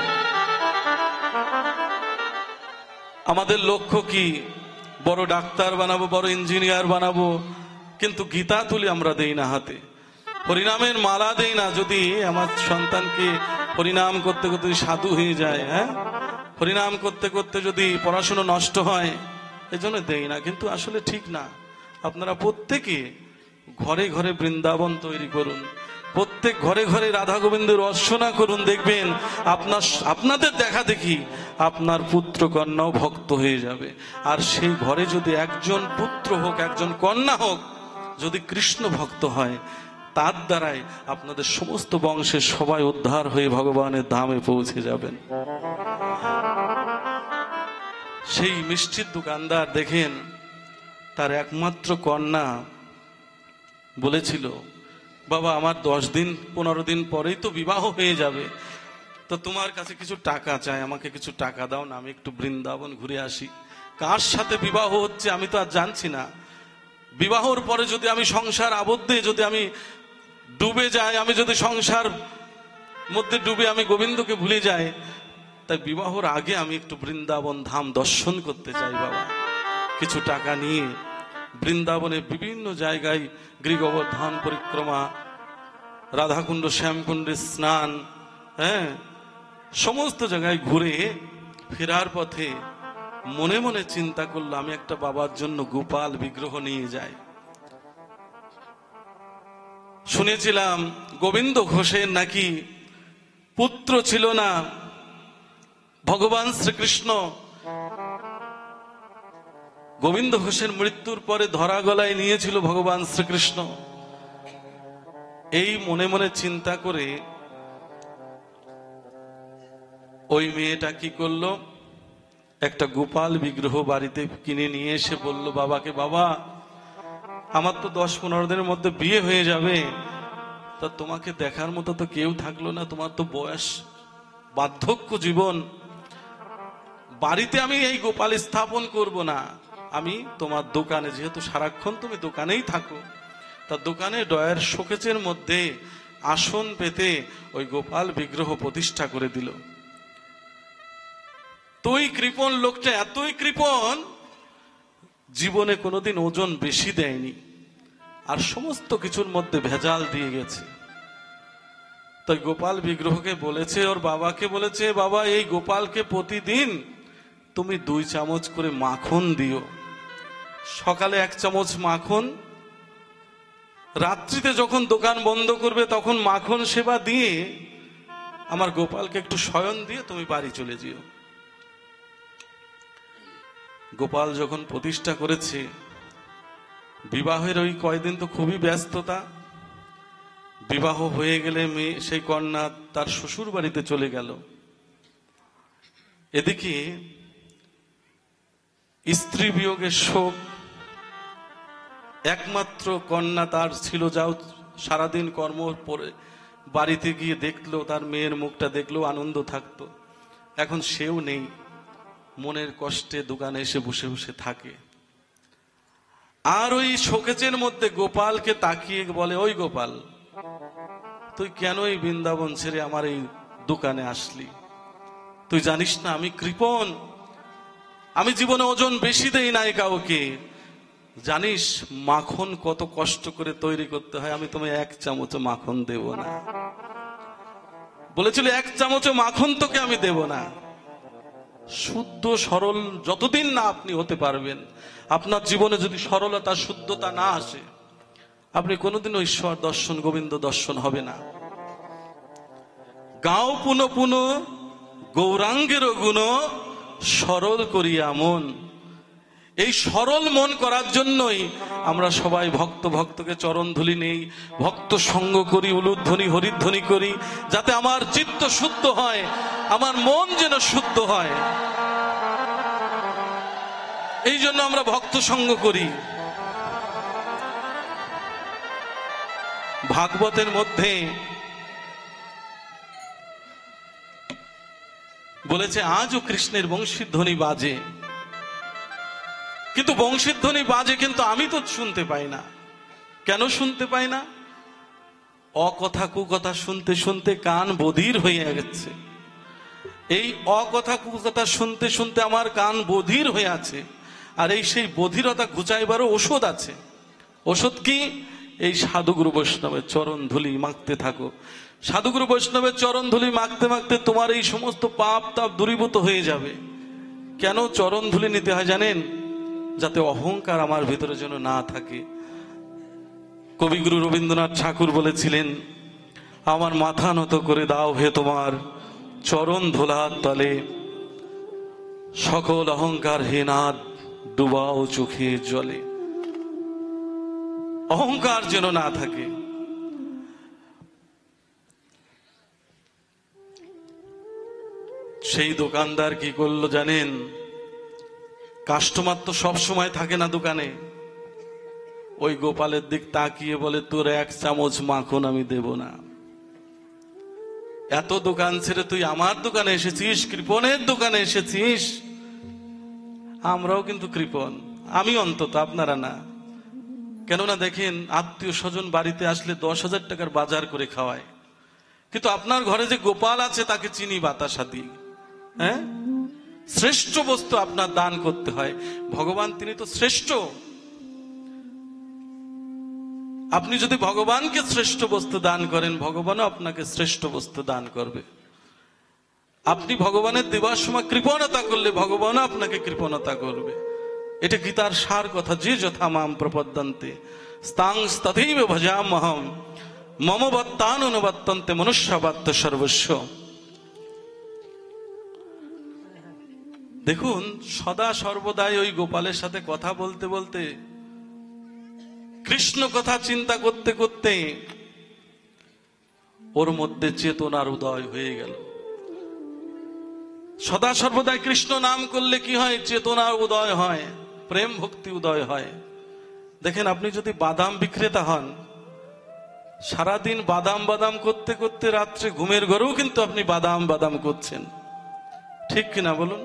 আমাদের লক্ষ্য কি? বড় ডাক্তার বানাবো, বড় ইঞ্জিনিয়ার বানাবো, কিন্তু গীতা তুলে আমরা দেই না হাতে, হরিনামের মালা দেই না। যদি আমার সন্তানকে হরিনাম করতে করতে সাধু হয়ে যায়, হ্যাঁ, হরিনাম করতে করতে যদি পড়াশোনা নষ্ট হয়, এজন্য দেই না। কিন্তু আসলে ঠিক না। আপনারা প্রত্যেকে ঘরে ঘরে বৃন্দাবন তৈরি করুন, প্রত্যেক ঘরে ঘরে রাধা গোবিন্দের রচনা করুন। দেখবেন আপনাদের দেখা দেখি আপনার পুত্র কন্যাও ভক্ত হয়ে যাবে। আর সেই ঘরে যদি একজন পুত্র হোক, একজন কন্যা হোক, যদি কৃষ্ণ ভক্ত হয়, তার দ্বারাই আপনাদের সমস্ত বংশের সবাই উদ্ধার হয়ে ভগবানের ধামে পৌঁছে যাবেন। সেই মিষ্টির দোকানদার দেখেন, তার একমাত্র কন্যা বলেছিল, বাবা আমার 10 দিন 15 দিন পরেই তো বিবাহ হয়ে যাবে, তো তোমার কাছে কিছু টাকা চাই, আমাকে কিছু টাকা দাও না, আমি একটু বৃন্দাবন ঘুরে আসি। কার সাথে বিবাহ হচ্ছে আমি তো আর জানছি না। বিবাহর পরে যদি আমি সংসার আবদ্ধে যদি আমি ডুবে যাই, আমি যদি সংসার মধ্যে ডুবে আমি গোবিন্দকে ভুলে যাই, তাই বিবাহর আগে আমি একটু বৃন্দাবন ধাম দর্শন করতে চাই বাবা। কিছু টাকা নিয়ে বৃন্দাবনে বিভিন্ন জায়গায় গৃহবর্ধন পরিক্রমা, রাধাকুণ্ড শ্যামকুণ্ডে স্নান, হ্যাঁ, সমস্ত জায়গায় ঘুরে ফেরার পথে মনে মনে চিন্তা করলো, আমি একটা বাবার জন্য গোপাল বিগ্রহ নিয়ে যাই। শুনেছিলাম গোবিন্দ ঘোষের নাকি পুত্র ছিল না, ভগবান শ্রীকৃষ্ণ গোবিন্দ ঘোষের মৃত্যুর পরে ধরা গলায় নিয়েছিল ভগবান শ্রীকৃষ্ণ। এই মনে মনে চিন্তা করে ওই মেয়েটা কি করলো, একটা গোপাল বিগ্রহ বাড়িতে কিনে নিয়ে এসে বলল বাবাকে, বাবা আমার তো 10-15 দিনের মধ্যে বিয়ে হয়ে যাবে, তা তোমাকে দেখার মতো তো কেউ থাকলো না, তোমার তো বয়স, বার্ধক্য জীবন, বাড়িতে আমি এই গোপাল স্থাপন করব না, আমি তোমার দোকানে, যেহেতু সারাক্ষণ তুমি দোকানেই থাকো, তা দোকানে ডয়ার শোকেজের মধ্যে আসন পেতে ওই গোপাল বিগ্রহ প্রতিষ্ঠা করে দিল। তো ওই কৃপণ লোকটা এতই কৃপণ, জীবনে কোনোদিন ওজন বেশি দেয়নি, আর সমস্ত কিছুর মধ্যে ভেজাল দিয়ে গেছে। তাই গোপাল বিগ্রহকে বলেছে, ওর বাবাকে বলেছে, বাবা এই গোপালকে প্রতিদিন তুমি 2 চামচ করে মাখন দিও, সকালে 1 চামচ মাখন, রাত্রিতে যখন দোকান বন্ধ করবে তখন মাখন সেবা দিয়ে আমার গোপালকে একটু শয়ন দিয়ে তুমি বাড়ি চলে যেও। গোপাল যখন প্রতিষ্ঠা করেছে, বিবাহের ওই কয়দিন তো খুবই ব্যস্ততা, বিবাহ হয়ে গেলে মেয়ে সেই কন্যা তার শ্বশুর বাড়িতে চলে গেল। এদিকে স্ত্রী বিয়োগের শোক, একমাত্র কন্যা তার ছিল, যাও সারাদিন কর্ম পরে বাড়িতে গিয়ে দেখলো তার মেয়ের মুখটা, দেখলো আনন্দ থাকতো, এখন সেও নেই, মনের কষ্টে দোকানে এসে বসে বসে থাকে। আর ওই শোকেজের মধ্যে গোপালকে তাকিয়ে বলে, ওই গোপাল তুই কেন এই বৃন্দাবন ছেড়ে আমার এই দোকানে আসলি? তুই জানিস না আমি কৃপণ, আমি জীবনে ওজন বেশি দেই নাই কাউকে, জানিস মাখন কত কষ্ট করে তৈরি করতে হয়, আমি তোমায় 1 চামচ মাখন দেব না। বলেছিল 1 চামচ মাখন তোকে আমি দেব না। শুদ্ধ সরল যতদিন না আপনি হতে পারবেন, আপনার জীবনে যদি সরলতা শুদ্ধতা না আসে, আপনি কোনোদিনও ঈশ্বর দর্শন গোবিন্দ দর্শন হবে না। গাও পুন পুন গৌরাঙ্গের গুণ সরল করিয়া মন। এই সরল মন করার জন্যই আমরা সবাই ভক্তকে চরণ ধুলি নেই, ভক্ত সঙ্গ করি, উলুধ্বনি হরিধ্বনি করি, যাতে আমার চিত্ত শুদ্ধ হয়, আমার মন যেন শুদ্ধ হয়। এই জন্য আমরা ভক্ত সঙ্গ করি। ভাগবতের মধ্যে বলেছে আজও কৃষ্ণের বংশীধ্বনি বাজে, কিন্তু বংশীধ্বনি বাজে কিন্তু আমি তো শুনতে পাই না। কেন শুনতে পাই না? অকথা কুকথা শুনতে শুনতে কান বধির হয়ে গেছে। এই অকথা কুকথা শুনতে শুনতে আমার কান বধির হয়ে আছে। আর এই সেই বধিরতা ঘুচাইবারও ওষুধ আছে। ওষুধ কি? এই সাধুগুরু বৈষ্ণবের চরণ ধুলি মাখতে থাকো। সাধুগুরু বৈষ্ণবের চরণ ধুলি মাখতে মাখতে তোমার এই সমস্ত পাপ তাপ দূরীভূত হয়ে যাবে। কেন চরণ ধুলি নিতে হয় জানেন? যাতে অহংকার আমার ভিতরে যেন না থাকে। কবিগুরু রবীন্দ্রনাথ ঠাকুর বলেছিলেন, আমার মাথা নত করে দাও হে তোমার চরণ ধুলার তলে, সকল অহংকার হে নাথ ডুবাও চোখের জলে। অহংকার যেন না থাকে। সেই দোকানদার কি করলো জানেন? কাস্টমার তো সব সময় থাকে না দোকানে। ওই গোপালের দিক তাকিয়ে বলে, তোর এক চামচ মাখন আমি দেব না। এত দোকান ছেড়ে তুই আমার দোকানে এসেছিস, কৃপণের দোকানে এসেছিস। আমরাও কিন্তু কৃপণ, আমি অন্তত, আপনারা না। কেননা দেখেন, আত্মীয় স্বজন বাড়িতে আসলে 10,000 টাকার বাজার করে খাওয়ায়, কিন্তু আপনার ঘরে যে গোপাল আছে তাকে চিনি বাতাসা দিই। হ্যাঁ, শ্রেষ্ঠ বস্তু আপনার দান করতে হয়। ভগবান তিনি তো শ্রেষ্ঠ। আপনি যদি ভগবানকে শ্রেষ্ঠ বস্তু দান করেন, ভগবানও আপনাকে শ্রেষ্ঠ বস্তু দান করবে। আপনি ভগবানের দেবার সময় কৃপণতা করলে ভগবানও আপনাকে কৃপণতা করবে। এটা গীতার সার কথা, যে যথা মাম প্রপদ্যন্তে স্তাং তথৈব ভজাম্যহম মম বত্তানুবর্তন্তে মনুষ্যবাত্য সর্বস্ব। দেখুন, সদা সর্বদাই ওই গোপালের সাথে কথা বলতে বলতে, কৃষ্ণ কথা চিন্তা করতে করতে ওর মধ্যে চেতনার উদয় হয়ে গেল। সদা সর্বদাই কৃষ্ণ নাম করলে কি হয়? চেতনার উদয় হয়, প্রেম ভক্তি উদয় হয়। দেখেন, আপনি যদি বাদাম বিক্রেতা হন, সারাদিন বাদাম বাদাম করতে করতে রাত্রে ঘুমের ঘরেও কিন্তু আপনি বাদাম বাদাম করছেন, ঠিক কিনা বলুন?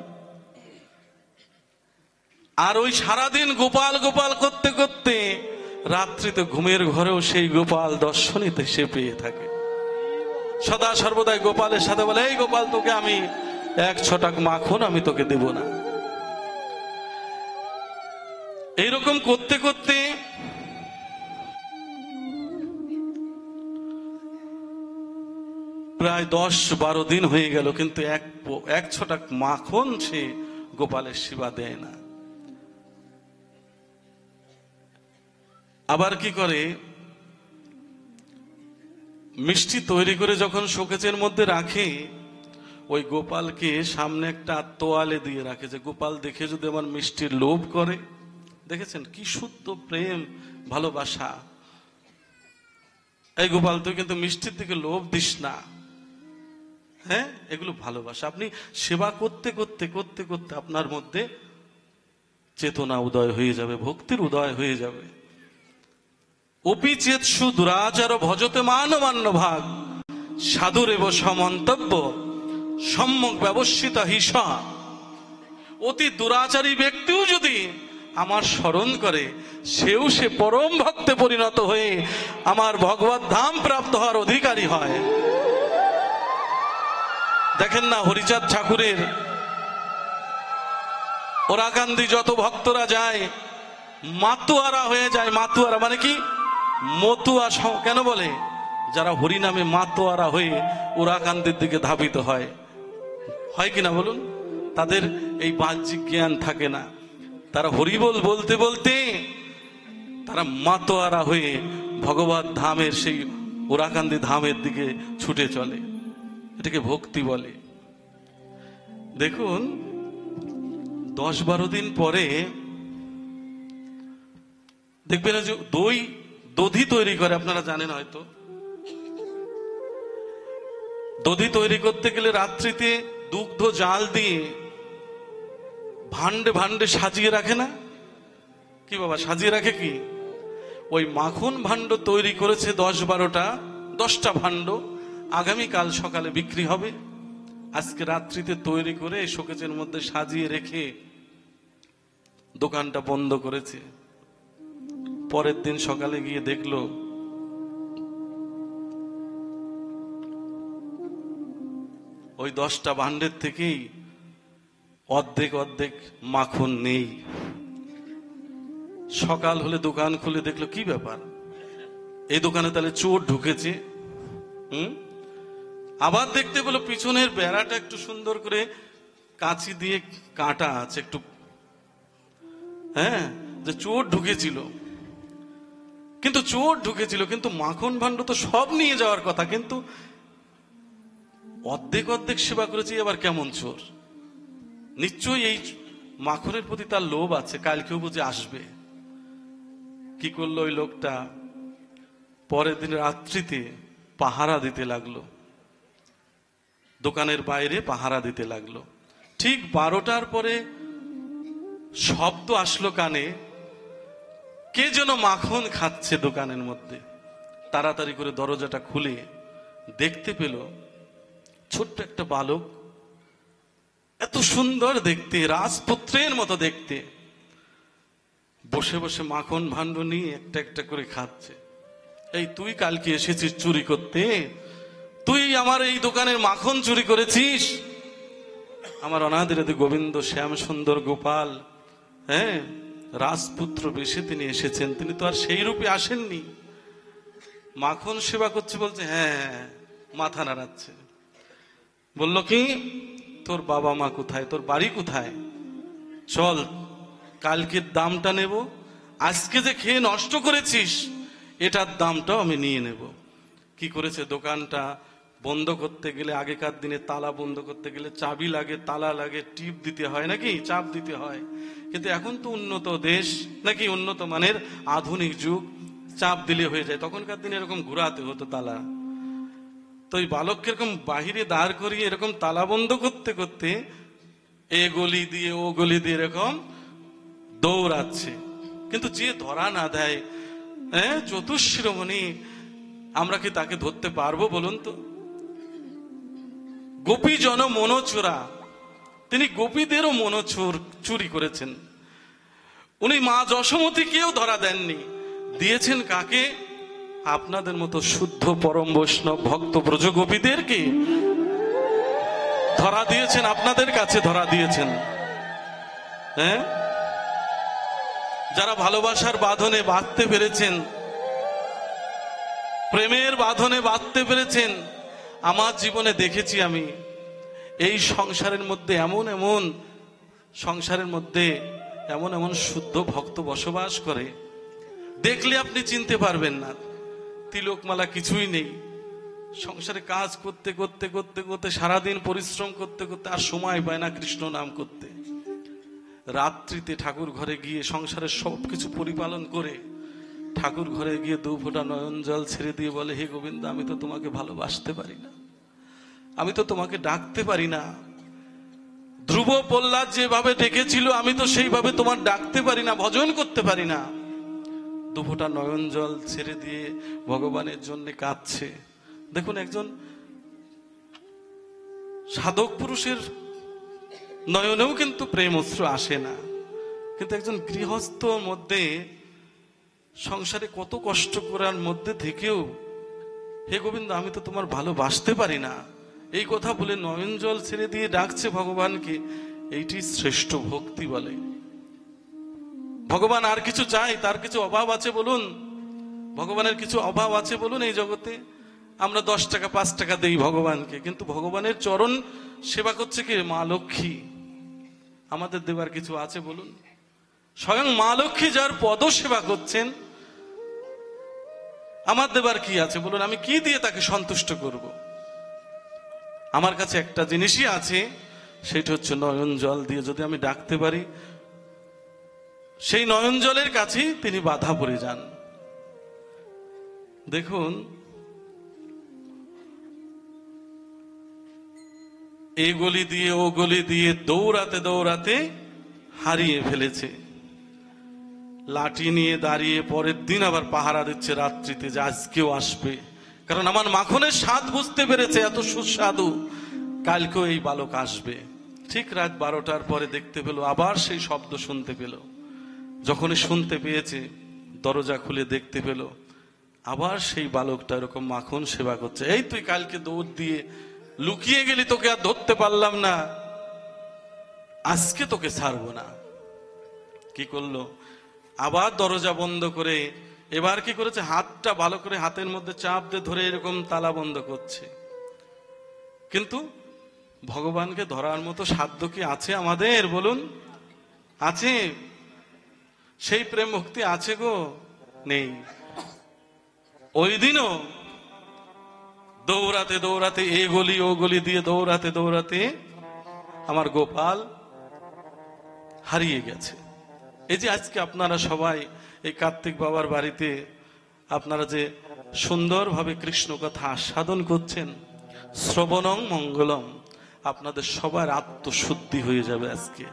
আর ওই সারাদিন গোপাল গোপাল করতে করতে রাত্রিতে ঘুমের ঘরেও সেই গোপাল দর্শনীতে সে পেয়ে থাকে। সদা সর্বদাই গোপালের সাথে বলে, এই গোপাল, তোকে আমি 1 ছটাক মাখন আমি তোকে দেব না। এইরকম করতে করতে প্রায় 10-12 দিন হয়ে গেল, কিন্তু 1 ছটাক মাখন সে গোপালের সেবা দেয় না। আবার কি করে, মিষ্টি তৈরি করে যখন শোকেজের মধ্যে রাখে, ওই গোপালকে সামনে একটা তোয়ালে দিয়ে রাখে, যে গোপাল দেখে যদি আমার মিষ্টির লোভ করে। দেখেছেন কি শুদ্ধ প্রেম ভালোবাসা। এই গোপাল, তুই কিন্তু মিষ্টির দিকে লোভ দিস না। হ্যাঁ, এগুলো ভালোবাসা। আপনি সেবা করতে করতে করতে করতে আপনার মধ্যে চেতনা উদয় হয়ে যাবে, ভক্তির উদয় হয়ে যাবে। অপি চেতসু দুরাচার ভজতে মানমান্য ভাগ সাধুরেব সমন্তব্য সম্যক ব্যবস্থিত হিসা। অতি দুরাচারী ব্যক্তিও যদি আমার স্মরণ করে, সেও সে পরম ভক্তে পরিণত হয়ে আমার ভগবত ধাম প্রাপ্ত হওয়ার অধিকারী হয়। দেখেন না, হরিচাঁদ ঠাকুরের ওরাকান্দি যত ভক্তরা যায়, মাতুয়ারা হয়ে যায়। মাতুয়ারা মানে কি? মতুয়া কেন বলে? যারা হরিনামে মাতোয়ারা হয়ে ওরাকান্দির দিকে ধাবিত হয়, হয় কিনা বলুন? তাদের এই বাহ্যিক জ্ঞান থাকে না, তারা হরিবোল বলতে বলতে তারা মাতোয়ারা হয়ে ভগবত ধামের সেই ওরাকান্দি ধামের দিকে ছুটে চলে। এটাকে ভক্তি বলে। দেখুন, 10-12 দিন পরে দেখবেন যে দধি তৈরি করে, আপনারা জানেন হয়তো। দধি তৈরি করতে গেলে রাত্রিতে দুগ্ধ জাল দিয়ে ভান্ডে ভান্ডে সাজিয়ে রাখে না? কি বাবা, সাজিয়ে রাখে কি? ওই মাখন ভাণ্ড তৈরি করেছে 10-12টা, 10টা ভাণ্ড আগামীকাল সকালে বিক্রি হবে। আজকে রাত্রিতে তৈরি করে শোকেজের মধ্যে সাজিয়ে রেখে দোকানটা বন্ধ করেছে। পরের দিন সকালে গিয়ে দেখলো ওই 10টা ভাণ্ডের থেকেই অর্ধেক অর্ধেক মাখন নেই। সকাল হলে দোকান খুলে দেখলো, কি ব্যাপার, এই দোকানে তাহলে চোর ঢুকেছে। আবার দেখতে পেলো পিছনের বেড়াটা একটু সুন্দর করে কাঁচি দিয়ে কাটা আছে একটু, হ্যাঁ, যে চোর ঢুকেছিল। কিন্তু চোর ঢুকেছিল, কিন্তু মাখন ভাণ্ড তো সব নিয়ে যাওয়ার কথা, কিন্তু অর্ধেক অর্ধেক সেবা করেছি, আবার কেমন চোর? নিশ্চয়ই এই মাখনের প্রতি তার লোভ আছে, কালকেও বুঝে আসবে। কি করলো ওই লোকটা? পরের দিন রাত্রিতে পাহারা দিতে লাগলো, দোকানের বাইরে পাহারা দিতে লাগলো। ঠিক 12টার পরে শব্দ আসলো কানে, কে যেন মাখন খাচ্ছে দোকানের মধ্যে। তাড়াতাড়ি করে দরজাটা খুলে দেখতে পেল ছোট্ট একটা বালক, এত সুন্দর দেখতে, রাজপুত্রের মতো দেখতে, বসে বসে মাখন ভাণ্ড নিয়ে একটা একটা করে খাচ্ছে। এই তুই কালকে এসেছিস চুরি করতে? তুই আমার এই দোকানের মাখন চুরি করেছিস? আমার অনাদিরাদি গোবিন্দ শ্যাম সুন্দর গোপাল, হ্যাঁ, রাজপুত্র বেশে তিনি এসেছেন, তিনি তো আর সেই রূপে আসেননি। মাখন সেবা করছে, বলছে হ্যাঁ, মাথা নাড়াচ্ছে। বলল কি, তোর বাবা মা কোথায়, তোর বাড়ি কোথায়? চল, কালকের দামটা নেব, আজকে যে খেয়ে নষ্ট করেছিস এটার দামটাও আমি নিয়ে নেব। কি করেছে, দোকানটা বন্ধ করতে গেলে, আগেকার দিনে তালা বন্ধ করতে গেলে চাবি লাগে, তালা লাগে, টিপ দিতে হয় নাকি, চাপ দিতে হয়। কিন্তু এখন তো উন্নত দেশ নাকি, উন্নত মানের আধুনিক যুগ, চাপ দিলে হয়ে যায়। তখনকার দিনে এরকম ঘুরাতে হতো তালা। তো ওই বালককে এরকম বাহিরে দাঁড় করিয়ে এরকম তালা বন্ধ করতে করতে এ গলি দিয়ে ও গলি দিয়ে এরকম দৌড়াচ্ছে। কিন্তু যে ধরা না দেয়, হ্যাঁ, চতুশিরোমণি, আমরা কি তাকে ধরতে পারবো বলুন তো? গোপী জন মনোচোরা, তিনি গোপীদেরও মনোচোর চুরি করেছেন। উনি মা যশোমতীকেও ধরা দেননি, দিয়েছেন কাকে? আপনাদের মতো শুদ্ধ পরম বৈষ্ণব ভক্ত ব্রজ গোপীদেরকে ধরা দিয়েছেন, আপনাদের কাছে ধরা দিয়েছেন। হ্যাঁ, যারা ভালোবাসার বাঁধনে বাঁধতে পেরেছেন, প্রেমের বাঁধনে বাঁধতে পেরেছেন। আমার জীবনে দেখেছি আমি, এই সংসারের মধ্যে এমন এমন সংসারের মধ্যে এমন এমন শুদ্ধ ভক্ত বসবাস করে, দেখলে আপনি চিনতে পারবেন না। তিলকমালা কিছুই নেই, সংসারে কাজ করতে করতে করতে করতে সারাদিন পরিশ্রম করতে করতে আর সময় পায় না কৃষ্ণ নাম করতে। রাত্রিতে ঠাকুর ঘরে গিয়ে সংসারের সবকিছু পরিপালন করে ঠাকুর ঘরে গিয়ে 2 ফোঁটা নয়ন জল ছেড়ে দিয়ে বলে, হে গোবিন্দ, আমি তো তোমাকে ভালোবাসতে পারি না, আমি তো তোমাকে ডাকতে পারি না। ধ্রুব প্রহ্লাদ যেভাবে ডেকেছিল, আমি তো সেইভাবে তোমার ডাকতে পারি না, ভজন করতে পারি না। 2 ফোঁটা নয়ন জল ছেড়ে দিয়ে ভগবানের জন্য কাঁদছে। দেখুন, একজন সাধক পুরুষের নয়নেও কিন্তু প্রেম অশ্রু আসে না, কিন্তু একজন গৃহস্থ মধ্যে সংসারে কত কষ্ট করার মধ্যে থেকেও, হে গোবিন্দ, আমি তো তোমার ভালোবাসতে পারি না, এই কথা বলে নয়ন জল ছেড়ে দিয়ে ডাকছে ভগবানকে। এইটি শ্রেষ্ঠ ভক্তি বলে। ভগবান আর কিছু চাই? তার কিছু অভাব আছে বলুন? ভগবানের কিছু অভাব আছে বলুন এই জগতে? আমরা 10 টাকা 5 টাকা দেই ভগবানকে, কিন্তু ভগবানের চরণ সেবা করছে কে? মা লক্ষ্মী। আমাদের দেবার কিছু আছে বলুন? স্বয়ং মা লক্ষ্মী যার পদ সেবা করছেন, আমার দেবার কি আছে বলুন? আমি কি দিয়ে তাকে সন্তুষ্ট করব? আমার কাছে একটা জিনিসই আছে, সেটা হচ্ছে নয়ন জল দিয়ে যদি আমি ডাকতে পারি, সেই নয়ন জলের কাছেই তিনি বাধা পড়ে যান। দেখুন, এই গলি দিয়ে ও গলি দিয়ে দৌড়াতে দৌড়াতে হারিয়ে ফেলেছে। লাঠি নিয়ে দাঁড়িয়ে পরের দিন আবার পাহারা দিচ্ছে রাত্রিতে, যে আজকেও আসবে, কারণ আমার মাখনের স্বাদ বুঝতে পেরেছে, এত সুস্বাদু, কালকেও এই বালক আসবে। ঠিক রাত 12টার পরে দেখতে পেল, আবার সেই শব্দ শুনতে পেল। যখনই শুনতে পেয়েছে, দরজা খুলে দেখতে পেল আবার সেই বালকটা এরকম মাখন সেবা করছে। এই তুই কালকে দৌড় দিয়ে লুকিয়ে গেলি, তোকে আর ধরতে পারলাম না, আজকে তোকে ছাড়বো না। কি করলো? আবার দরজা বন্ধ করে এবার কি করেছে, হাতটা ভালো করে হাতের মধ্যে চাপ দিয়ে ধরে এরকম তালা বন্ধ করছে। কিন্তু ভগবানকে ধরার মতো সাধ্য কি আছে আমাদের, বলুন? আছে? সেই প্রেম ভক্তি আছে গো? নেই। ওই দিনও দৌড়াতে দৌড়াতে এ গলি ও গলি দিয়ে দৌড়াতে দৌড়াতে আমার গোপাল হারিয়ে গেছে। এই যে আজকে আপনারা সবাই এই কার্তিক বাবার বাড়িতে আপনারা যে সুন্দরভাবে কৃষ্ণ কথা আস্বাদন করছেন, শ্রবণং মঙ্গলম, আপনাদের সবার আত্মশুদ্ধি হয়ে যাবে আজকে।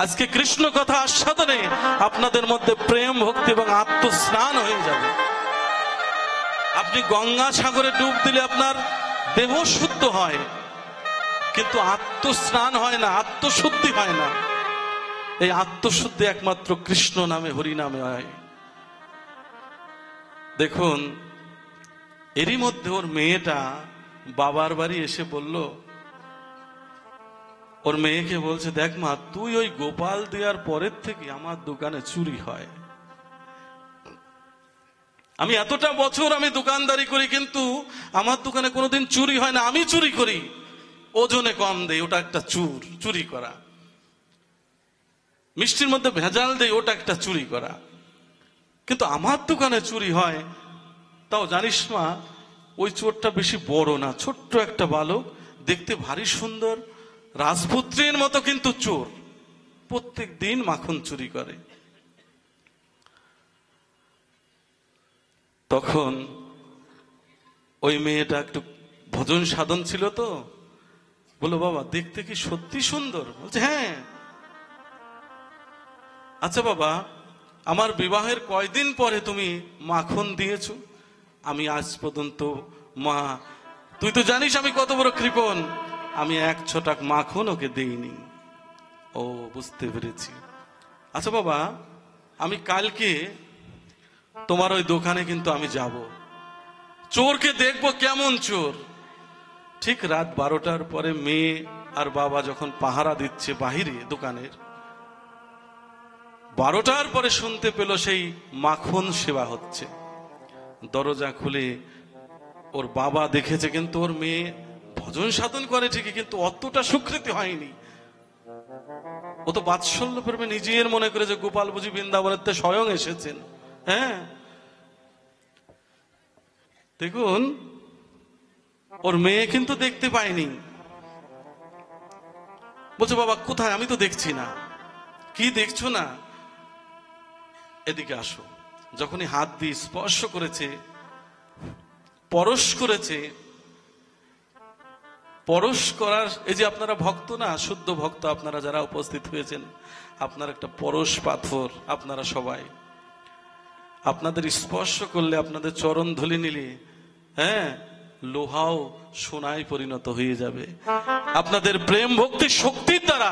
আজকে কৃষ্ণ কথা আস্বাদনে আপনাদের মধ্যে প্রেম ভক্তি এবং আত্মস্নান হয়ে যাবে। আপনি গঙ্গা সাগরে ডুব দিলে আপনার দেহ শুদ্ধ হয়, কিন্তু আত্মস্নান হয় না, আত্মশুদ্ধি হয় না। এই আত্মশুদ্ধি একমাত্র কৃষ্ণ নামে, হরি নামে হয়। দেখুন, এরই মধ্যে ওর মেয়েটা বাবার বাড়ি এসে বলল, ওর মেয়েকে বলছে, দেখ মা, তুই ওই গোপাল দেওয়ার পরের থেকে আমার দোকানে চুরি হয়। আমি এতটা বছর আমি দোকানদারি করি, কিন্তু আমার দোকানে কোনোদিন চুরি হয় না। আমি চুরি করি, ওজনে কম দেই, ওটা একটা চুরি করা। মিষ্টির মধ্যে ভেজাল দেই, ওটা একটা চুরি করা। কিন্তু আমার দোকানে চুরি হয়। তাও জানিস মা, ওই চোরটা বেশি বড় না, ছোট্ট একটা বালক, দেখতে ভারী সুন্দর, রাজপুত্রের মতো, কিন্তু চোর, প্রত্যেক দিন মাখন চুরি করে। তখন ওই মেয়েটা একটু ভজন সাধন ছিল, তো বলো, বাবা দেখতে কি সত্যি সুন্দর? বলছে, হ্যাঁ। আচ্ছা বাবা, আমার বিবাহের কয়দিন পরে তুমি মাখন দিয়েছো? আমি আজ পর্যন্ত, মা তুই তো জানিস আমি কত বড় কৃপণ, আমি 1 ছটাক মাখন ওকে দেইনি। ও, বুঝতে পেরেছি। আচ্ছা বাবা, আমি কালকে তোমার ওই দোকানে কিন্তু আমি যাব, চোরকে দেখবো কেমন চোর। ঠিক রাত 12টার পরে মেয়ে আর বাবা যখন পাহারা দিচ্ছে বাহিরে দোকানের, 12টার পরে শুনতে পেল সেই মাখন সেবা হচ্ছে। দরজা খুলে ওর বাবা দেখেছে, কিন্তু ওর মেয়ে ভজন সাধন করে ঠিকই, কিন্তু অতটা স্বীকৃতি হয়নি। ও তো বাৎসল্য প্রেমে নিজের মনে করে যে গোপাল বুঝি বৃন্দাবনের স্বয়ং এসেছেন। হ্যাঁ, দেখুন, ওর মেয়ে কিন্তু দেখতে পায়নি। বলছে, বাবা কোথায়? আমি তো দেখছি না। কি দেখছো না? এদিকে আসো। যখনই হাত দিয়ে স্পর্শ করেছে, পরশ করেছে, পরশ করার, এই যে আপনারা ভক্ত না, শুদ্ধ ভক্ত আপনারা যারা উপস্থিত হয়েছেন, আপনার একটা পরশ পাথর, আপনারা সবাই আপনাদের স্পর্শ করলে, আপনাদের চরণ ধুলি নিলে, হ্যাঁ, লোহাও সোনায় পরিণত হয়ে যাবে। আপনাদের প্রেম ভক্তি শক্তির দ্বারা,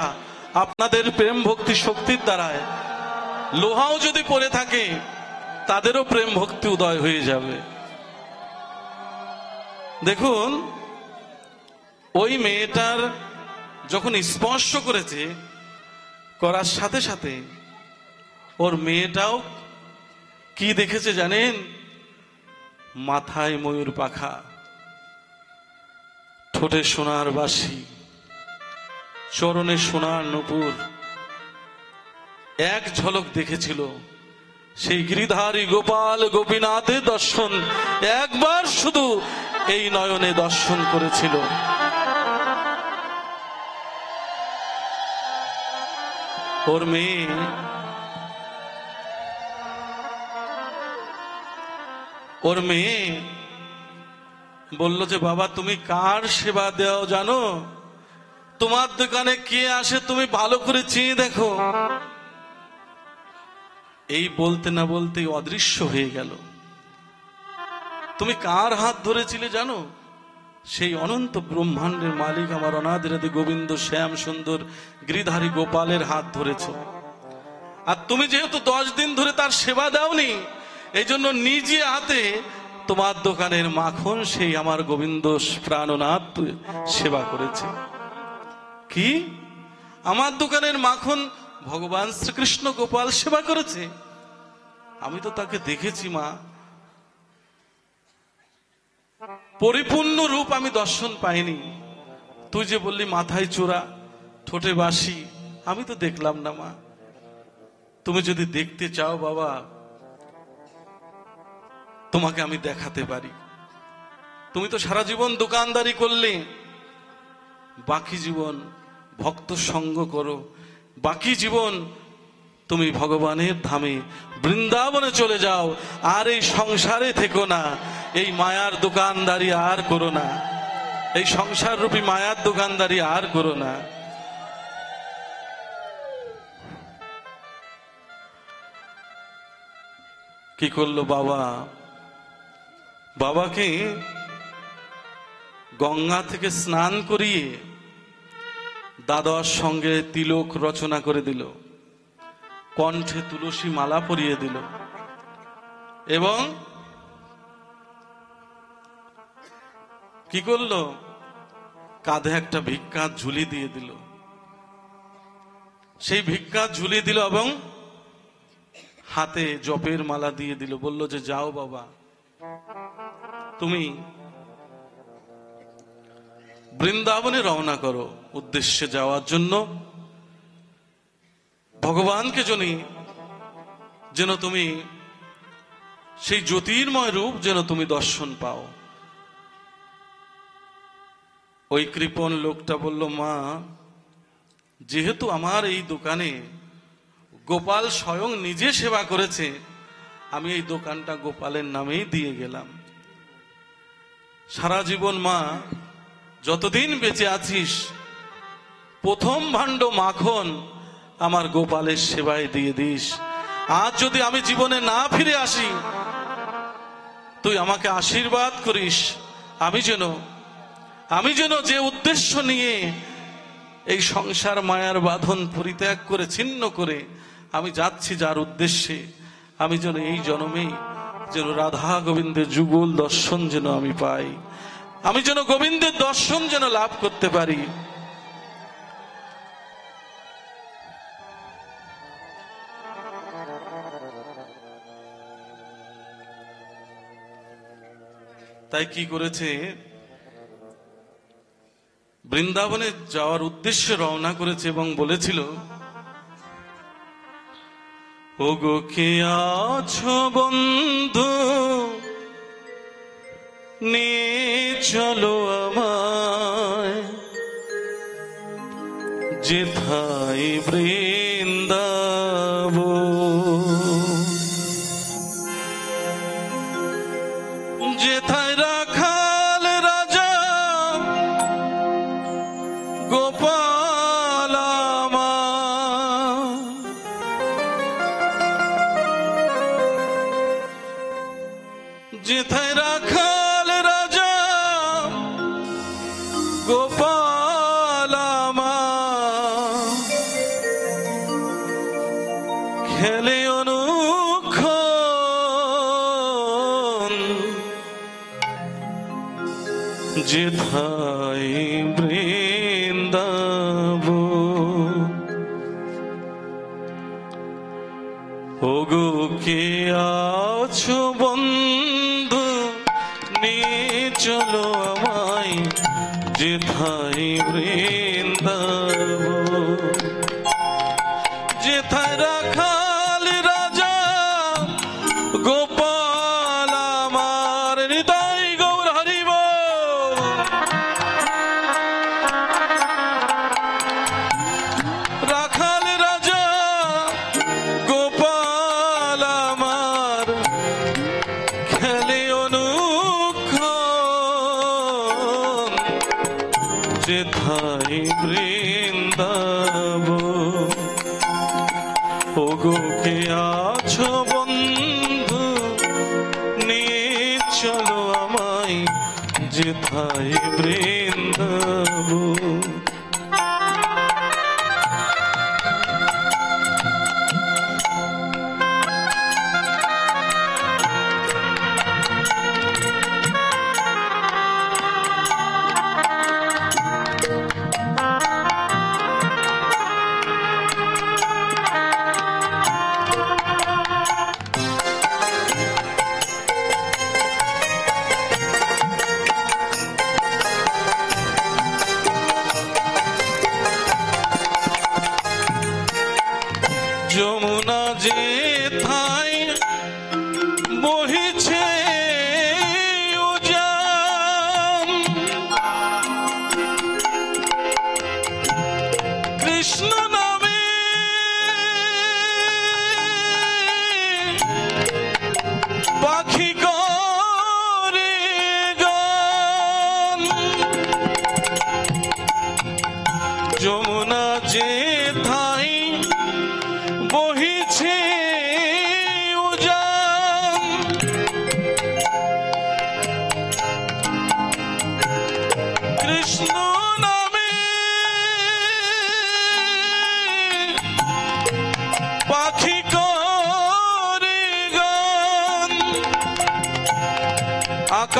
আপনাদের প্রেম ভক্তি শক্তির দ্বারায় লোহাও যদি পড়ে থাকে, তাদেরও প্রেম ভক্তি উদয় হয়ে যাবে। দেখুন, ওই মেয়েটার যখন স্পর্শ করেছে, করার সাথে সাথে ওর মেয়েটাও কি দেখেছে জানেন? মাথায় ময়ূর পাখা, ঠোঁটে সোনার বাঁশি, চরণে সোনার নূপুর। এক ঝলক দেখেছিল সেই গিরিধারী গোপাল গোপীনাথের দর্শন, একবার শুধু এই নয়নে দর্শন করেছিল। ওর মেয়ে বলল যে, বাবা তুমি কার সেবা দেও জানো? তোমার দোকানে কে আসে তুমি ভালো করে চেয়ে দেখো। এই বলতে না বলতেই অদৃশ্য হয়ে গেল। তুমি কার হাত ধরেছিলে জানো? সেই অনন্ত ব্রহ্মাণ্ডের মালিক আমার অনাদিরাদি গোবিন্দ শ্যাম সুন্দর গিরিধারী গোপালের হাত ধরেছ। আর তুমি যেহেতু 10 দিন ধরে তার সেবা দাওনি, এই জন্য নিজে হাতে তোমার দোকানের মাখন সেই আমার গোবিন্দ প্রাণনাথ সেবা করেছে। কি? আমার দোকানের মাখন ভগবান শ্রীকৃষ্ণ গোপাল সেবা করেছে? আমি তো তাকে দেখেছি মা, পরিপূর্ণ রূপ আমি দর্শন পাইনি। তুই যে বললি মাথায় চূড়া, ঠোঁটে বাঁশি, আমি তো দেখলাম না মা। তুমি যদি দেখতে চাও বাবা, তোমাকে আমি দেখাতে পারি। তুমি তো সারা জীবন দোকানদারি করলে, বাকি জীবন ভক্ত সঙ্গ করো, বাকি জীবন তুমি ভগবানের ধামে বৃন্দাবনে চলে যাও, আর এই সংসারে থেকো না। এই মায়ার দোকানদারি আর করো না, এই সংসার রূপী মায়ার দোকানদারি আর করো না। কি করলো বাবা? বাবাকে গঙ্গা থেকে স্নান করিয়ে দ্বাদশ সঙ্গে তিলক রচনা করে দিল, কণ্ঠে তুলসী মালা পরিয়ে দিল, এবং কি করলো? কাঁধে একটা ভিক্ষা ঝুলি দিয়ে দিল। সেই ভিক্ষা ঝুলি দিল এবং হাতে জপের মালা দিয়ে দিল। বলল যে যাও বাবা, তুমি বৃন্দাবনে রওনা করো উদ্দেশ্যে যাওয়ার জন্য। ভগবানকে যেন তুমি সেই জ্যোতির্ময় রূপ যেন তুমি দর্শন পাও। ওই কৃপণ লোকটা বলল, মা, যেহেতু আমার এই দোকানে গোপাল স্বয়ং নিজে সেবা করেছে, আমি এই দোকানটা গোপালের নামেই দিয়ে গেলাম। সারা জীবন মা, যতদিন বেঁচে আছিস, প্রথম ভাণ্ড মাখন আমার গোপালের সেবায় দিয়ে দিস। আজ যদি আমি জীবনে না ফিরে আসি, তুই আমাকে আশীর্বাদ করিস, আমি যেন যে উদ্দেশ্য নিয়ে এই সংসার মায়ার বাঁধন পরিত্যাগ করে ছিন্ন করে আমি যাচ্ছি, যার উদ্দেশ্যে, আমি যেন এই জন্মেই যেন রাধা গোবিন্দের যুগল দর্শন যেন আমি পাই, আমি যেন গোবিন্দের দর্শন যেন লাভ করতে পারি। তাই কি করেছে? বৃন্দাবনে যাওয়ার উদ্দেশ্যে রওনা করেছে এবং বলেছিল, ওগো কে আছো বন্ধু, নিয়ে চলো আমায়, যেথায় বৃন্দাবন, যেথায় রাখাল রাজা গোপাল আমার, যেথায় রাখাল রাজা গোপাল আমার, খেলে অনুক্ষণ, যেথায় বৃন্দাবন। ওগো কে আছো বন্ধু, নিয়ে চলো আমায়, যেথায় বৃন্দাবন, যেথায় রাখাল রাজা গোপাল আমার। হৃদয় গৌর হরিব। রাখাল রাজা গোপাল আমার, খেলে অনুক্ষণ, যেথায় বৃন্দাবন। ওগো কে আছো বন্ধু, নিয়ে চলো আমায়, যেথায় বৃন্দাবন।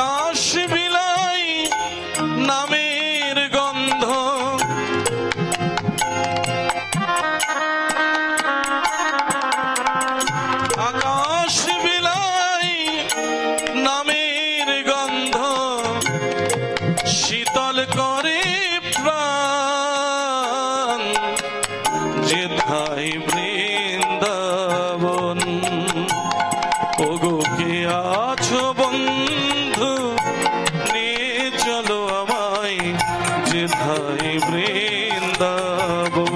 আকাশ বিলাই নামের গন্ধ, আকাশ বিলাই নামের গন্ধ শীতল করে প্রাণ, যেথায় বৃন্দাবন। ওগো কে আছো বন্ধু, নিয়ে চলো আমায় যেথায় বৃন্দাবন।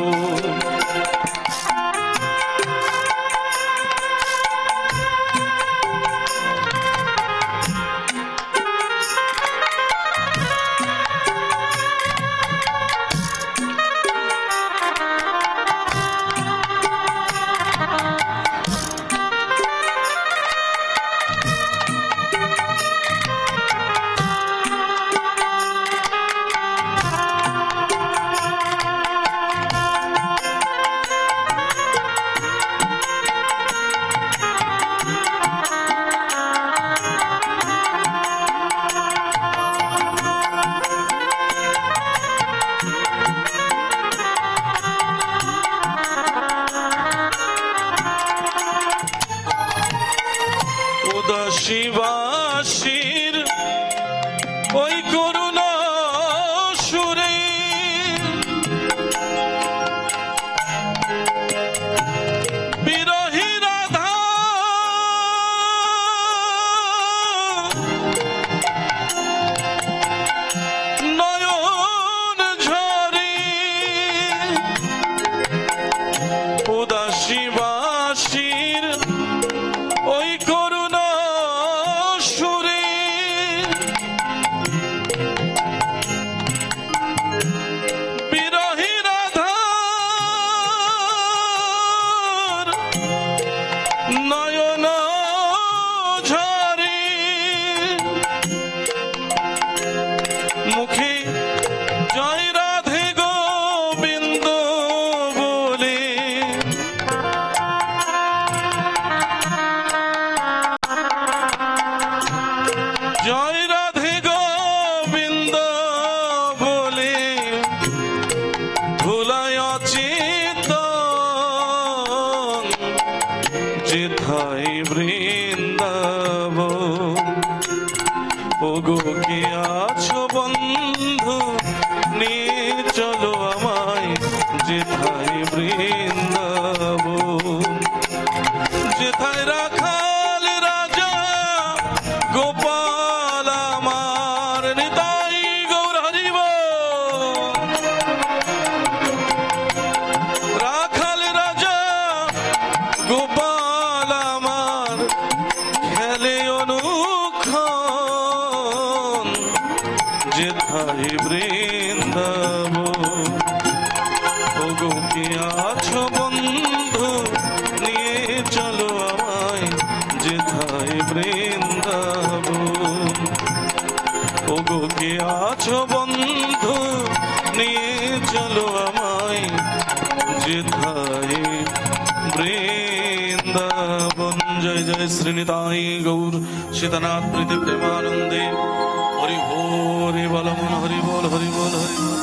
উদাসীবাসীর ওই করুণা সুরে বিরহী রাধা নয়ন ঝরে, উদাসীবাসীর ওই করুণা সুরে বিরহী রাধার নয়ন ঝরে, মুখে জয় রাধে গোবিন্দ বলে জয় রাধে গোবিন্দ বলে ভুলায় অচেতন, যেথায় বৃন্দাবন। ওগো কে আছো বন্ধু, নিয়ে চলো আমায় যেথায় বৃন্দাবন। যেথায় রাখাল রাজা গোপাল আমার, নিতাই গৌর হরিব। রাখাল রাজা গোপাল আমার খেলে অনুক্ষণ, যেথায় বৃন্দাবন। ওগো কে আছো বন্ধু, নিয়ে চলো আমায় যেথায় বৃন্দাবন। ওগো কে আছো বন্ধু, নিয়ে চলো আমায় যেথায় বৃন্দাবন। জয় জয় শ্রীনিতাই গৌর সীতানাথ প্রীতি প্রেমানন্দে। হরি হরি বল মন, হরি বল হরি বল হরি বল।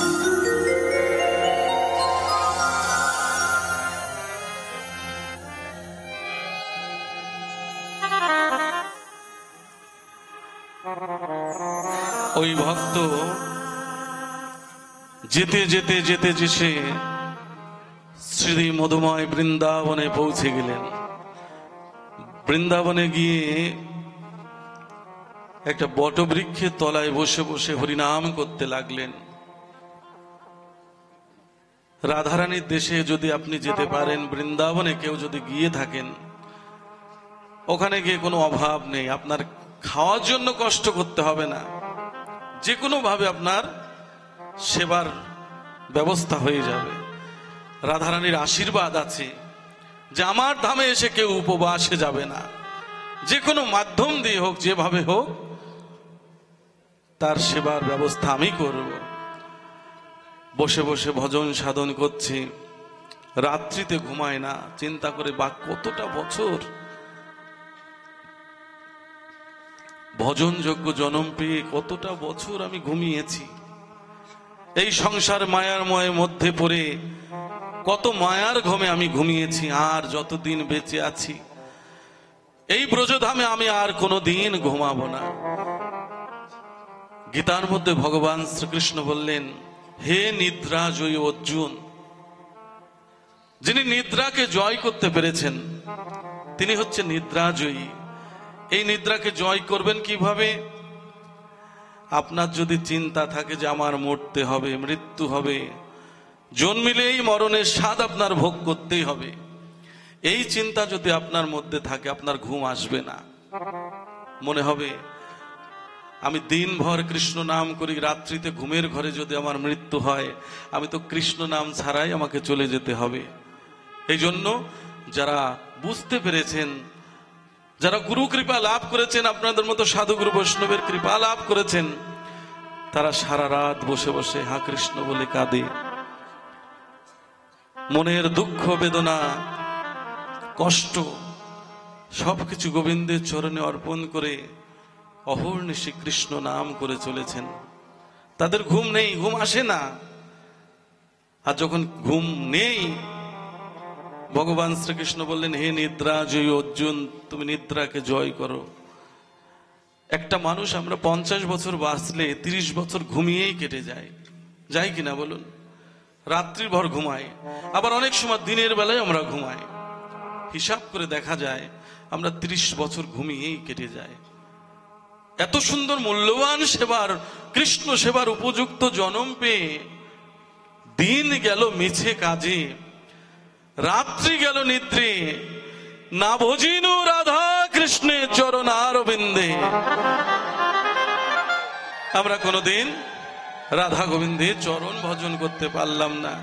ওই ভক্ত যেতে যেতে যেতে যেতে শ্রী মধুময় বৃন্দাবনে পৌঁছে গেলেন। বৃন্দাবনে গিয়ে একটা বটবৃক্ষের তলায় বসে বসে হরিনাম করতে লাগলেন। রাধারানীর দেশে যদি আপনি যেতে পারেন, বৃন্দাবনে কেউ যদি গিয়ে থাকেন, ওখানে গিয়ে কোনো অভাব নেই, আপনার খাওয়ার জন্য কষ্ট করতে হবে না, যে কোনো ভাবে আপনার সেবার ব্যবস্থা হয়ে যাবে। রাধারানীর আশীর্বাদ আছে যে আমার ধামে এসে কেউ উপবাসে যাবে না, যে কোনো মাধ্যম দিয়ে হোক, যেভাবে হোক তার সেবার ব্যবস্থা আমি করব। বসে বসে ভজন সাধন করছি, রাত্রিতে ঘুমায় না, চিন্তা করে বা কতটা বছর ভজনযোগ্য জনম পেয়ে কতটা বছর আমি ঘুমিয়েছি, এই সংসার মায়ারময়ের মধ্যে পড়ে কত মায়ার ঘুমে আমি ঘুমিয়েছি। আর যতদিন বেঁচে আছি এই ব্রজধামে আমি আর কোনোদিন ঘুমাবো না। গীতার মধ্যে ভগবান শ্রীকৃষ্ণ বললেন, হে নিদ্রা জয়ী অর্জুন, যিনি নিদ্রাকে জয় করতে পেরেছেন তিনি হচ্ছে নিদ্রা জয়ী। এই নিদ্রাকে জয় করবেন কিভাবে? আপনার যদি চিন্তা থাকে যে আমার মরতে হবে, মৃত্যু হবে, জন্মিলেই মরণের স্বাদ আপনার ভোগ করতেই হবে, এই চিন্তা যদি আপনার মধ্যে থাকে আপনার ঘুম আসবে না। মনে হবে আমি দিনভর কৃষ্ণ নাম করি, রাত্রিতে ঘুমের ঘরে যদি আমার মৃত্যু হয় আমি তো কৃষ্ণ নাম ছাড়াই আমাকে চলে যেতে হবে। এই জন্য যারা বুঝতে পেরেছেন, যারা গুরু কৃপা লাভ করেছেন, আপনাদের মতো সাধুগুরু বৈষ্ণবের কৃপা লাভ করেছেন, তারা সারা রাত বসে বসে হা কৃষ্ণ বলে কাঁদে। মনের দুঃখ বেদনা কষ্ট সবকিছু গোবিন্দের চরণে অর্পণ করে অহর্নিশি কৃষ্ণ নাম করে চলেছেন। তাদের ঘুম নেই, ঘুম আসে না। আর যখন ঘুম নেই, ভগবান শ্রীকৃষ্ণ বললেন, হে নিদ্রা জয়ী অর্জুন, তুমি নিদ্রাকে জয় করো। একটা মানুষ আমরা 50 বছর বাঁচলে 30 বছর ঘুমিয়েই কেটে যায়, যাই কিনা বলুন? রাত্রিভর ঘুমাই, আবার অনেক সময় দিনের বেলায় আমরা ঘুমাই। হিসাব করে দেখা যায় আমরা 30 বছর ঘুমিয়েই কেটে যায়। এত সুন্দর মূল্যবান সেবার, কৃষ্ণ সেবার উপযুক্ত জনম পেয়ে দিন গেল মিছে কাজে, রাত্রি গেল নিদ্রে, না ভজিনু রাধা কৃষ্ণের চরণারবিন্দে। আমরা কোনোদিন রাধা গোবিন্দের চরণ ভজন করতে পারলাম না।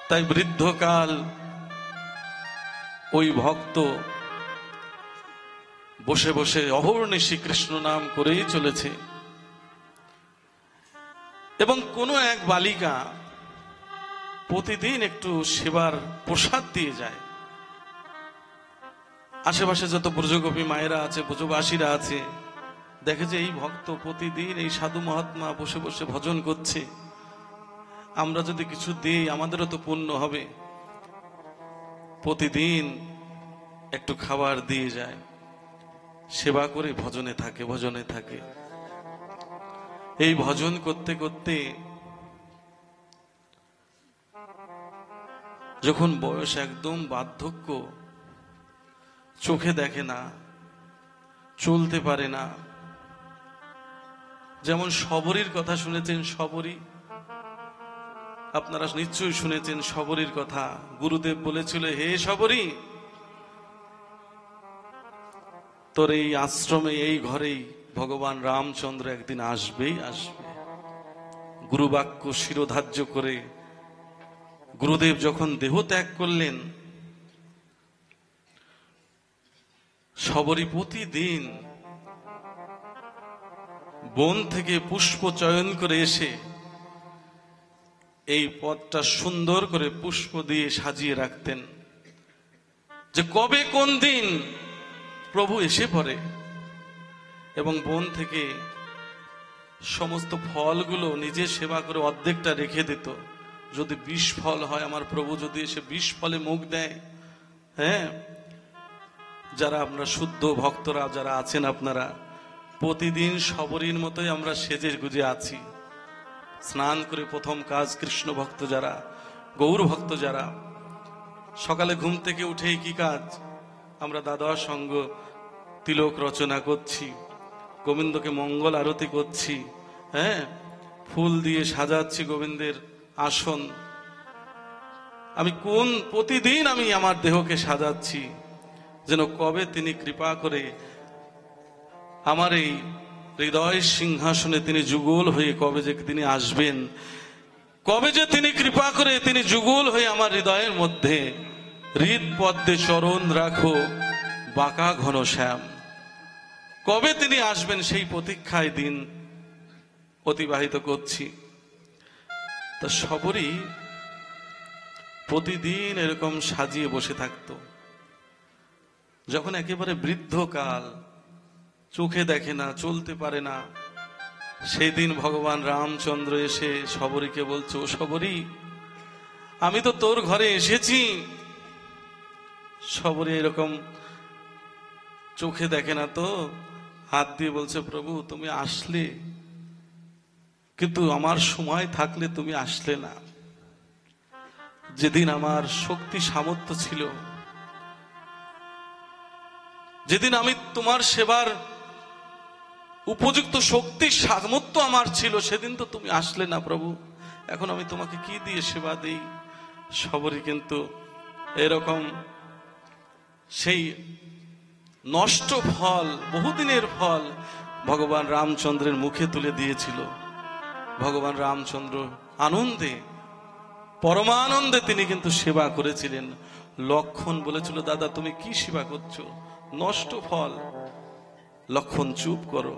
তাই বৃদ্ধকাল ওই ভক্ত বসে বসে অহর্নিশি কৃষ্ণ নাম করেই চলেছে। এবং কোনো এক বালিকা প্রতিদিন একটু সেবার প্রসাদ দিয়ে যায়। আশেপাশে যত ব্রজগোপী মায়েরা আছে, ব্রজবাসীরা আছে, দেখে যে এই ভক্ত প্রতিদিন এই সাধু মহাত্মা বসে বসে ভজন করছে, আমরা যদি কিছু দিই আমাদেরও তো পুণ্য হবে। প্রতিদিন একটু খাবার দিয়ে যায়, সেবা করে ভজনে থাকে, ভজনে থাকে। এই ভজন করতে করতে যখন বয়স একদম বার্ধক্য, চোখে দেখে না, চলতে পারে না। যেমন শবরীর কথা শুনেছেন, শবরী আপনারা নিশ্চয়ই শুনেছেন শবরীর কথা। গুরুদেব বলেছিল, হে শবরী, তোর এই আশ্রমে, এই ঘরেই ভগবান রামচন্দ্র একদিন আসবেই আসবে। গুরুবাক্য শিরোধার্য করে গুরুদেব যখন দেহ ত্যাগ করলেন, শবরী প্রতিদিন বন থেকে পুষ্প চয়ন করে এসে এই পথটা সুন্দর করে পুষ্প দিয়ে সাজিয়ে রাখতেন, যে কবে কোন দিন প্রভু এসে পড়ে। এবং বন থেকে সমস্ত ফলগুলো নিজে সেবা করে অর্ধেকটা রেখে দিত। যদি 20 ফল হয়, আমার প্রভু যদি এসে 20 ফলে মুখ দেয়। হ্যাঁ, যারা আমরা শুদ্ধ ভক্তরা যারা আছেন, আপনারা প্রতিদিন শবরীর মতোই আমরা সেজে গুজে আছি। স্নান করে প্রথম কাজ, কৃষ্ণ ভক্ত যারা, গৌর ভক্ত যারা, সকালে ঘুম থেকে উঠেই কি কাজ? আমরা দাদা সঙ্গ তিলক রচনা করছি, গোবিন্দকে মঙ্গল আরতি করছি, হ্যাঁ, ফুল দিয়ে সাজাচ্ছি গোবিন্দের আসন। আমি প্রতিদিন আমি আমার দেহকে সাজাচ্ছি, যেন কবে তিনি কৃপা করে আমার এই হৃদয় সিংহাসনে তিনি যুগল হয়ে কবে যে তিনি আসবেন, কবে যে তিনি কৃপা করে তিনি যুগল হয়ে আমার হৃদয়ের মধ্যে হৃদ পদ্মে চরণ রাখো বাঁকা ঘন শ্যাম। কবে তিনি আসবেন সেই প্রতীক্ষায় দিন অতিবাহিত করছি। তা শবরী প্রতিদিন এরকম সাজিয়ে বসে থাকতো। যখন একেবারে বৃদ্ধকাল, চোখে দেখে না, চলতে পারে না। সেই দিন ভগবান রামচন্দ্র এসে শবরীকে বলছে, ও শবরী, আমি তো তোর ঘরে এসেছি। শবরী এরকম চোখে দেখে না তো, হাত দিয়ে বলছে, প্রভু তুমি আসলে, কিন্তু আমার সময় থাকলে তুমি আসলে না। যেদিন আমার শক্তি সামর্থ্য ছিল, যেদিন আমি তোমার সেবার উপযুক্ত শক্তি সামর্থ্য আমার ছিল, সেদিন তো তুমি আসলে না প্রভু। এখন আমি তোমাকে কি দিয়ে সেবা দেই? শবরী কিন্তু এরকম সেই নষ্ট ফল, বহুদিনের ফল ভগবান রামচন্দ্রের মুখে তুলে দিয়েছিল। ভগবান রামচন্দ্র আনন্দে, পরমানন্দে তিনি কিন্তু সেবা করেছিলেন। লক্ষণ বলেছিল, দাদা তুমি কি সেবা করছো? নষ্ট ফল। লক্ষণ চুপ করো,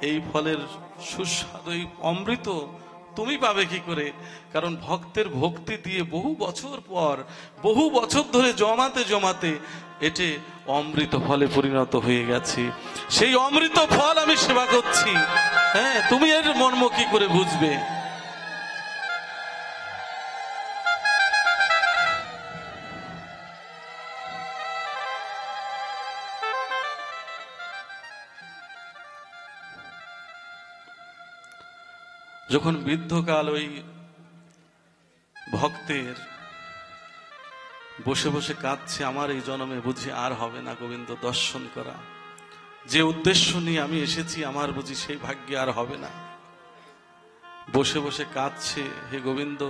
এই ফলের সুস্বাদু এই অমৃত তুমি পাবে কি করে? কারণ ভক্তের ভক্তি দিয়ে বহু বছর পর, বহু বছর ধরে জমাতে জমাতে এতে অমৃত ফলে পরিণত হয়ে গেছে। সেই অমৃত ফল আমি সেবা করছি। হ্যাঁ, তুমি এর মর্ম কি করে বুঝবে? যখন বৃদ্ধকাল ওই ভক্তের বসে বসে কাঁদছে, আমার এই জন্মে বুঝি আর হবে না গোবিন্দ দর্শন করা, যে উদ্দেশ্য নিয়ে আমি এসেছি আমার বুঝি সেই ভাগ্যে আর হবে না। বসে বসে কাঁদছে, হে গোবিন্দ,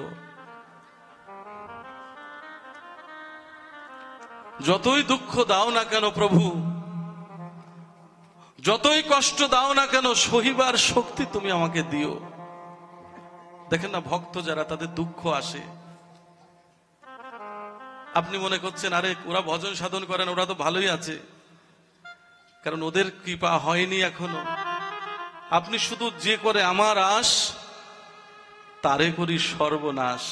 যতই দুঃখ দাও না কেন প্রভু, যতই কষ্ট দাও না কেন, সহিবার শক্তি তুমি আমাকে দিও। দেখেন না, ভক্ত যারা, তাদের দুঃখ আসে, আপনি মনে করছেন আরে ওরা ভজন সাধন করেন, ওরা তো ভালোই আছে, কারণ ওদের কৃপা হয়নি এখনো। আপনি শুধু যে করে আমার আশ, তারে করি সর্বনাশ,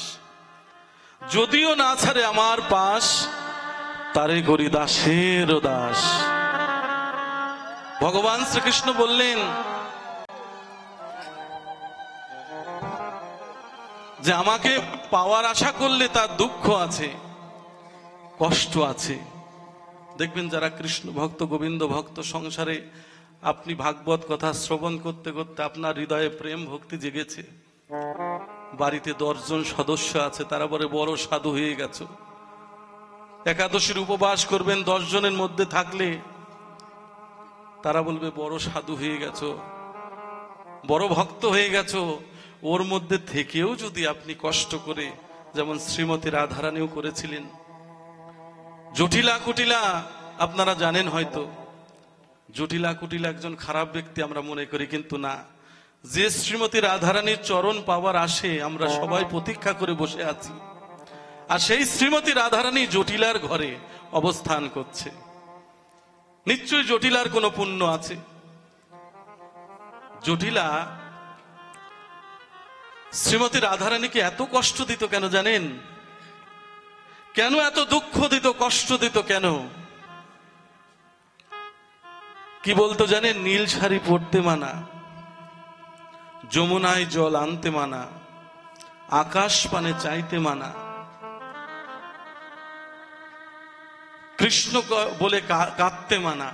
যদিও না ছাড়ে আমার পাশ, তারে করি দাসের দাস। ভগবান শ্রীকৃষ্ণ বললেন যে আমাকে পাওয়ার আশা করলে তার দুঃখ আছে, কষ্ট আছে। দেখবেন যারা কৃষ্ণ ভক্ত, গোবিন্দ ভক্ত, সংসারে আপনি ভাগবত কথা শ্রবণ করতে করতে আপনার হৃদয়ে প্রেম ভক্তি জেগেছে, বাড়িতে 10 জন সদস্য আছে, তারা বলে বড় সাধু হয়ে গেছো। একাদশীর উপবাস করবেন, 10 জনের মধ্যে থাকলে তারা বলবে বড় সাধু হয়ে গেছো, বড় ভক্ত হয়ে গেছো। ওর মধ্যে থেকেও যদি আপনি কষ্ট করে, যেমন শ্রীমতী রাধারানীও করেছিলেন, জটিলা কুটিলা আপনারা জানেন হয়তো, জটিলা কুটিলা একজন খারাপ ব্যক্তি আমরা মনে করি, কিন্তু না। যে শ্রীমতী রাধারানীর চরণ পাওয়ার আসে, আমরা সবাই প্রতীক্ষা করে বসে আছি, আর সেই শ্রীমতী রাধারানী জটিলার ঘরে অবস্থান করছে। নিশ্চয়ই জটিলার কোনো পুণ্য আছে। জটিলা শ্রীমতী রাধারানীকে এত কষ্ট দিত কেন জানেন? কেন এত দুঃখ দিত, কষ্ট দিত কেন? কি বলতো জানেন? নীল শাড়ি পরতে মানা, যমুনায় জল আনতে মানা, আকাশ পানে চাইতে মানা, কৃষ্ণ বলে কাঁদতে মানা।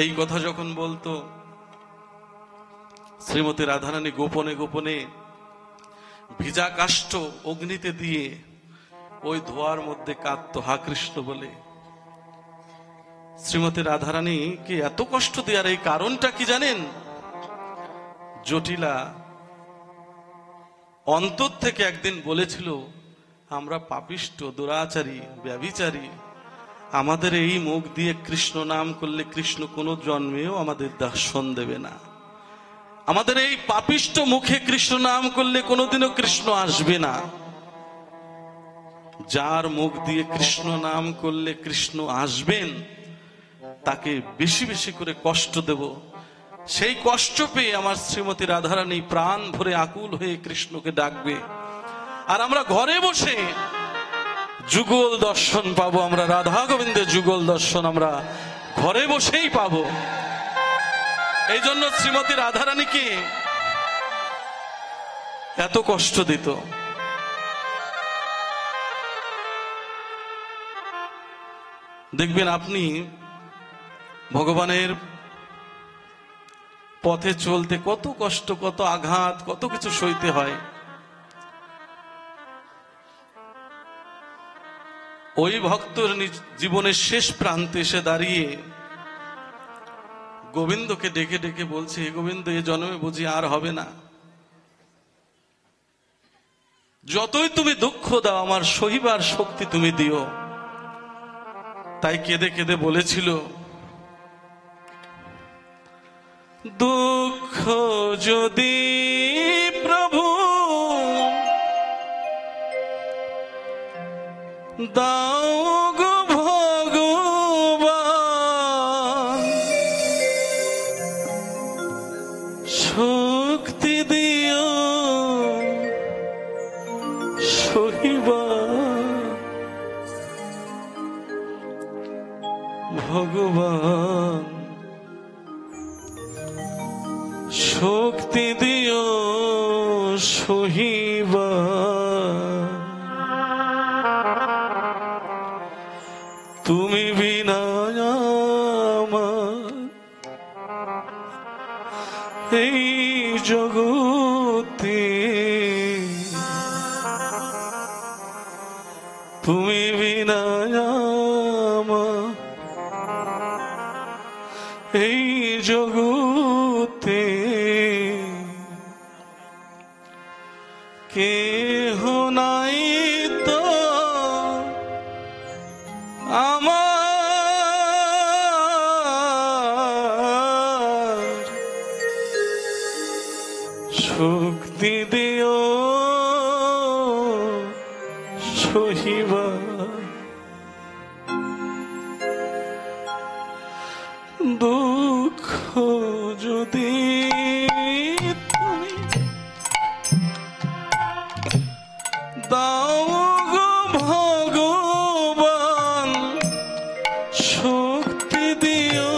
এই কথা যখন বলতো, শ্রীমতী রাধারানী গোপনে গোপনে ভিজা কাষ্ঠ অগ্নিতে দিয়ে ওই ধোয়ার মধ্যে কাঁদতো, হা কৃষ্ণ বলে। শ্রীমতী রাধারানীকে এত কষ্ট দেওয়ার এই কারণটা কি জানেন? জটিলা অন্তর থেকে একদিন বলেছিল, আমরা পাপিষ্ঠ, দুরাচারী, ব্যভিচারী, আমাদের এই মুখ দিয়ে কৃষ্ণ নাম করলে কৃষ্ণ কোনো জন্মেও আমাদের দর্শন দেবে না। আমাদের এই পাপিষ্ঠ মুখে কৃষ্ণ নাম করলে কোনোদিনও কৃষ্ণ আসবে না। যার মুখ দিয়ে কৃষ্ণ নাম করলে কৃষ্ণ আসবেন, তাকে বেশি বেশি করে কষ্ট দেব। সেই কষ্ট পেয়ে আমার শ্রীমতী রাধারানী প্রাণ ভরে আকুল হয়ে কৃষ্ণকে ডাকবে, আর আমরা ঘরে বসে যুগল দর্শন পাবো। আমরা রাধা গোবিন্দের যুগল দর্শন আমরা ঘরে বসেই পাবো। এই জন্য শ্রীমতী রাধারানীকে এত কষ্ট দিত। দেখবেন আপনি ভগবানের পথে চলতে কত কষ্ট, কত আঘাত, কত কিছু সইতে হয়। ওই ভক্তর জীবনের শেষ প্রান্তে এসে দাঁড়িয়ে গোবিন্দকে ডেকে ডেকে বলছে, গোবিন্দ, এ জন্মে বুঝি আর হবে না, যতই তুমি দুঃখ দাও আমার সহিবার শক্তি তুমি দিও। তাই কেঁদে কেঁদে বলেছিল, দুঃখ যদি প্রভু দাও গো ভগবান, শক্তি দিও সহিবা, ভগবান শক্তি দিও সহিবা। তুমি বিনা আমার এই জগতে, তুমি বিনা আমার এই জগতে কেহ নাই তো আমার, শক্তি দিও সহিবা। দুঃখ যদি তুমি দাও গো ভগবান, শক্তি দিও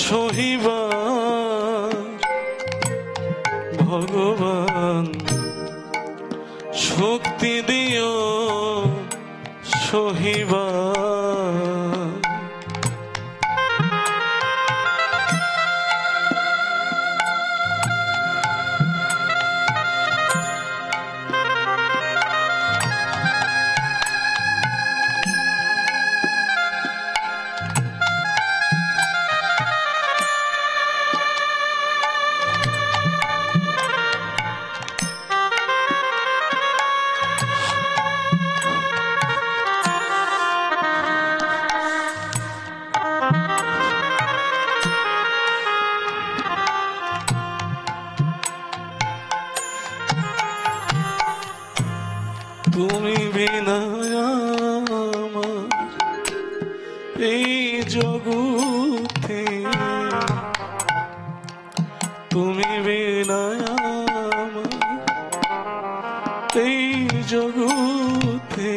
সহিবা, ভগবান শক্তি দিও সহিবা। তুমি বিনা আমার এই জগতে, তুমি বিনা আমার এই জগতে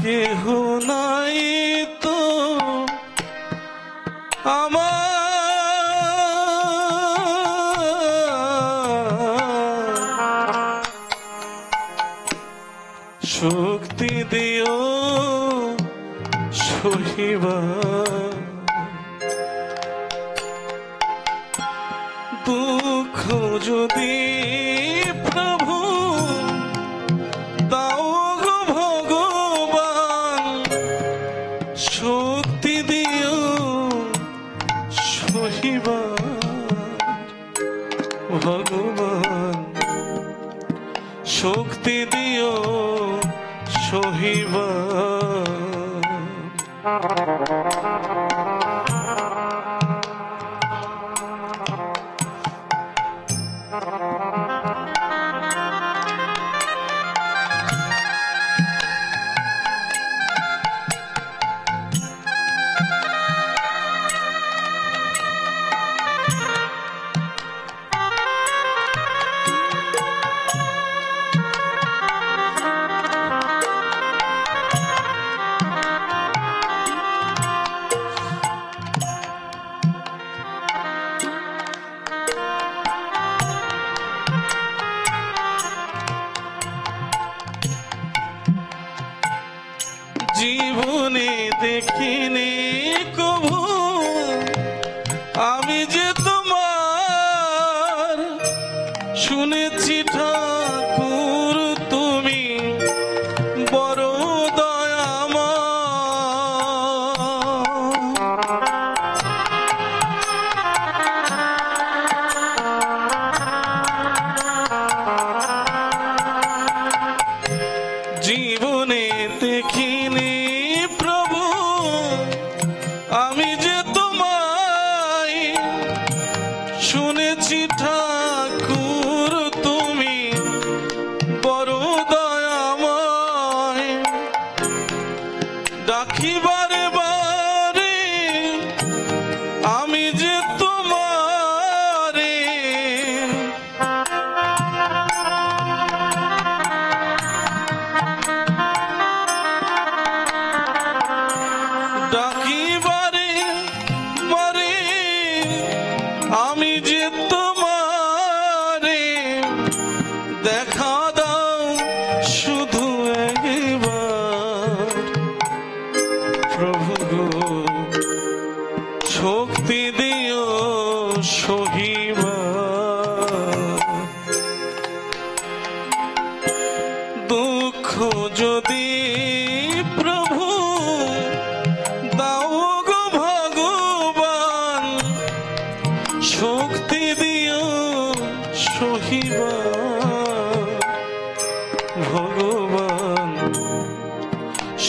কেহ নাই তো আমার, শক্তি দিও সহিবা। দুঃখ যদি প্রভু দাও গো ভগবান, শক্তি দিও সহিবা, ভগবান শক্তি দিও সহিবা। দেখিনি কভু আমি যে তোমার, শুনেছি ঠাকুর তুমি বড় জীবনে দেখিনি প্রভু আমি যে তোমায়, শুনেছি ঠাকুর তুমি বড় দয়াময়। ডাকি বারে বারে আমি যে তোমারে, ডাকি বারে বারে আমি যে তোমারে, দেখা দাও শুধু একবার প্রভু গো, শক্তি দিও সহিবার। দুঃখ যদি প্রভু দাও গো ভগবান, শক্তি দিও সহিবার। ভগবান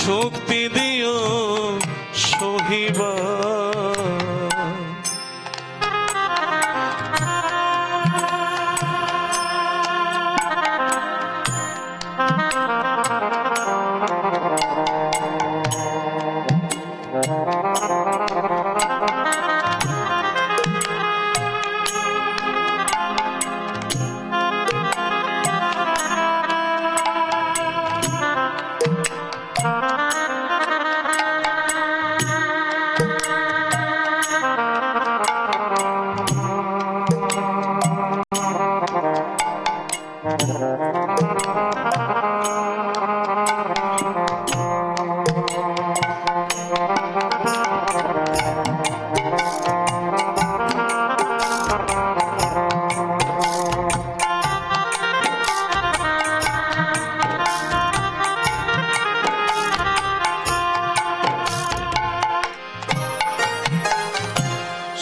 শক্তি দিও সহিবার।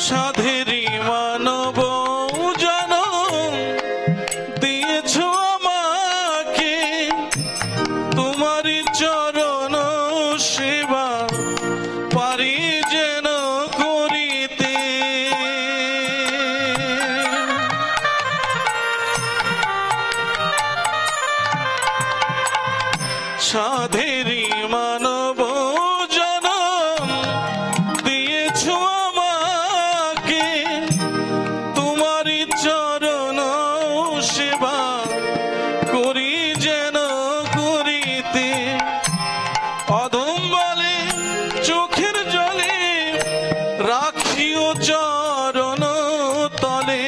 সাধেরি মানব জনম দিয়েছ আমাকে, তোমারই চরণ সেবা পারি যেন করিতে। সাধেরি মানব জনম দিয়েছ আমাকে, তোমারই চরণ সেবা করি যেন করিতে। অধম বলে চোখের জলে রাখিও চরণ তলে।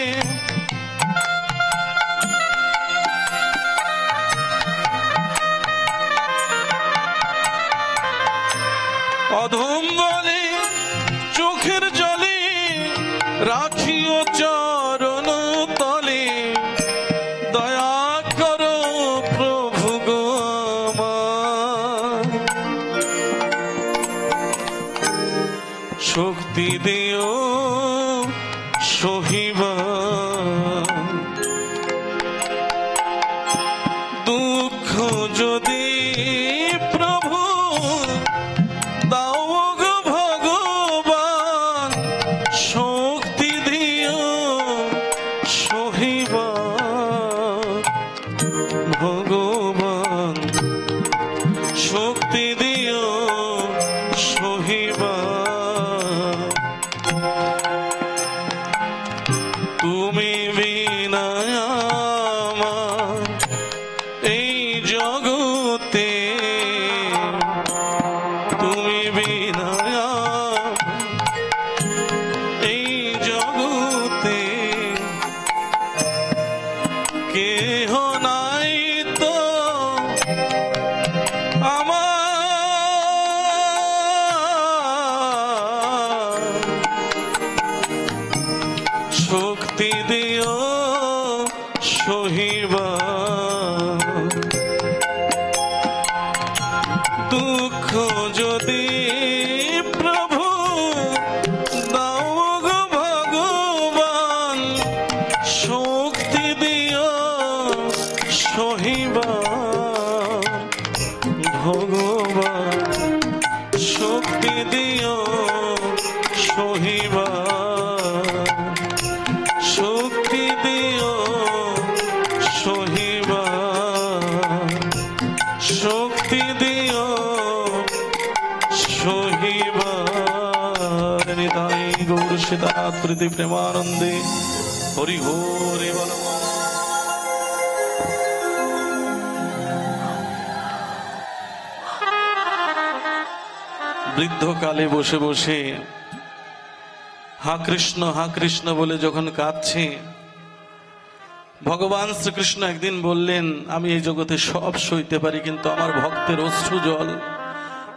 অধম বলে চোখের জলে রাখিও চরণ তলে। দয়া করো প্রভু গো আমার, শক্তি দিও সহিবার। দুঃখ যদি প্রভু দাও গো ভগবান, শক্তি দিও সহিবার। ভগবান শক্তি দিও সহিবার। তুমি বিনা আমার এই জগতে, তুমি বিনা এই জগতে কেহ নাই তো আমার। শক্তি দিও সহিবা, দুঃখ যদি প্রভু দাও গো ভগবান, শক্তি দিও সহিবা ভগবান, শক্তি দিও সহিবা, শক্তি দিও সহিবা, শক্তি দিও সহিবা। নিতাই গৌর সীতানাথ প্রীতি প্রেমানন্দে হরি হরি বল। বৃদ্ধকালে বসে বসে হা কৃষ্ণ বলে যখন কাঁদছে, ভগবান শ্রীকৃষ্ণ একদিন বললেন, আমি এই জগতে সব সইতে পারি, কিন্তু আমার ভক্তের অশ্রু জল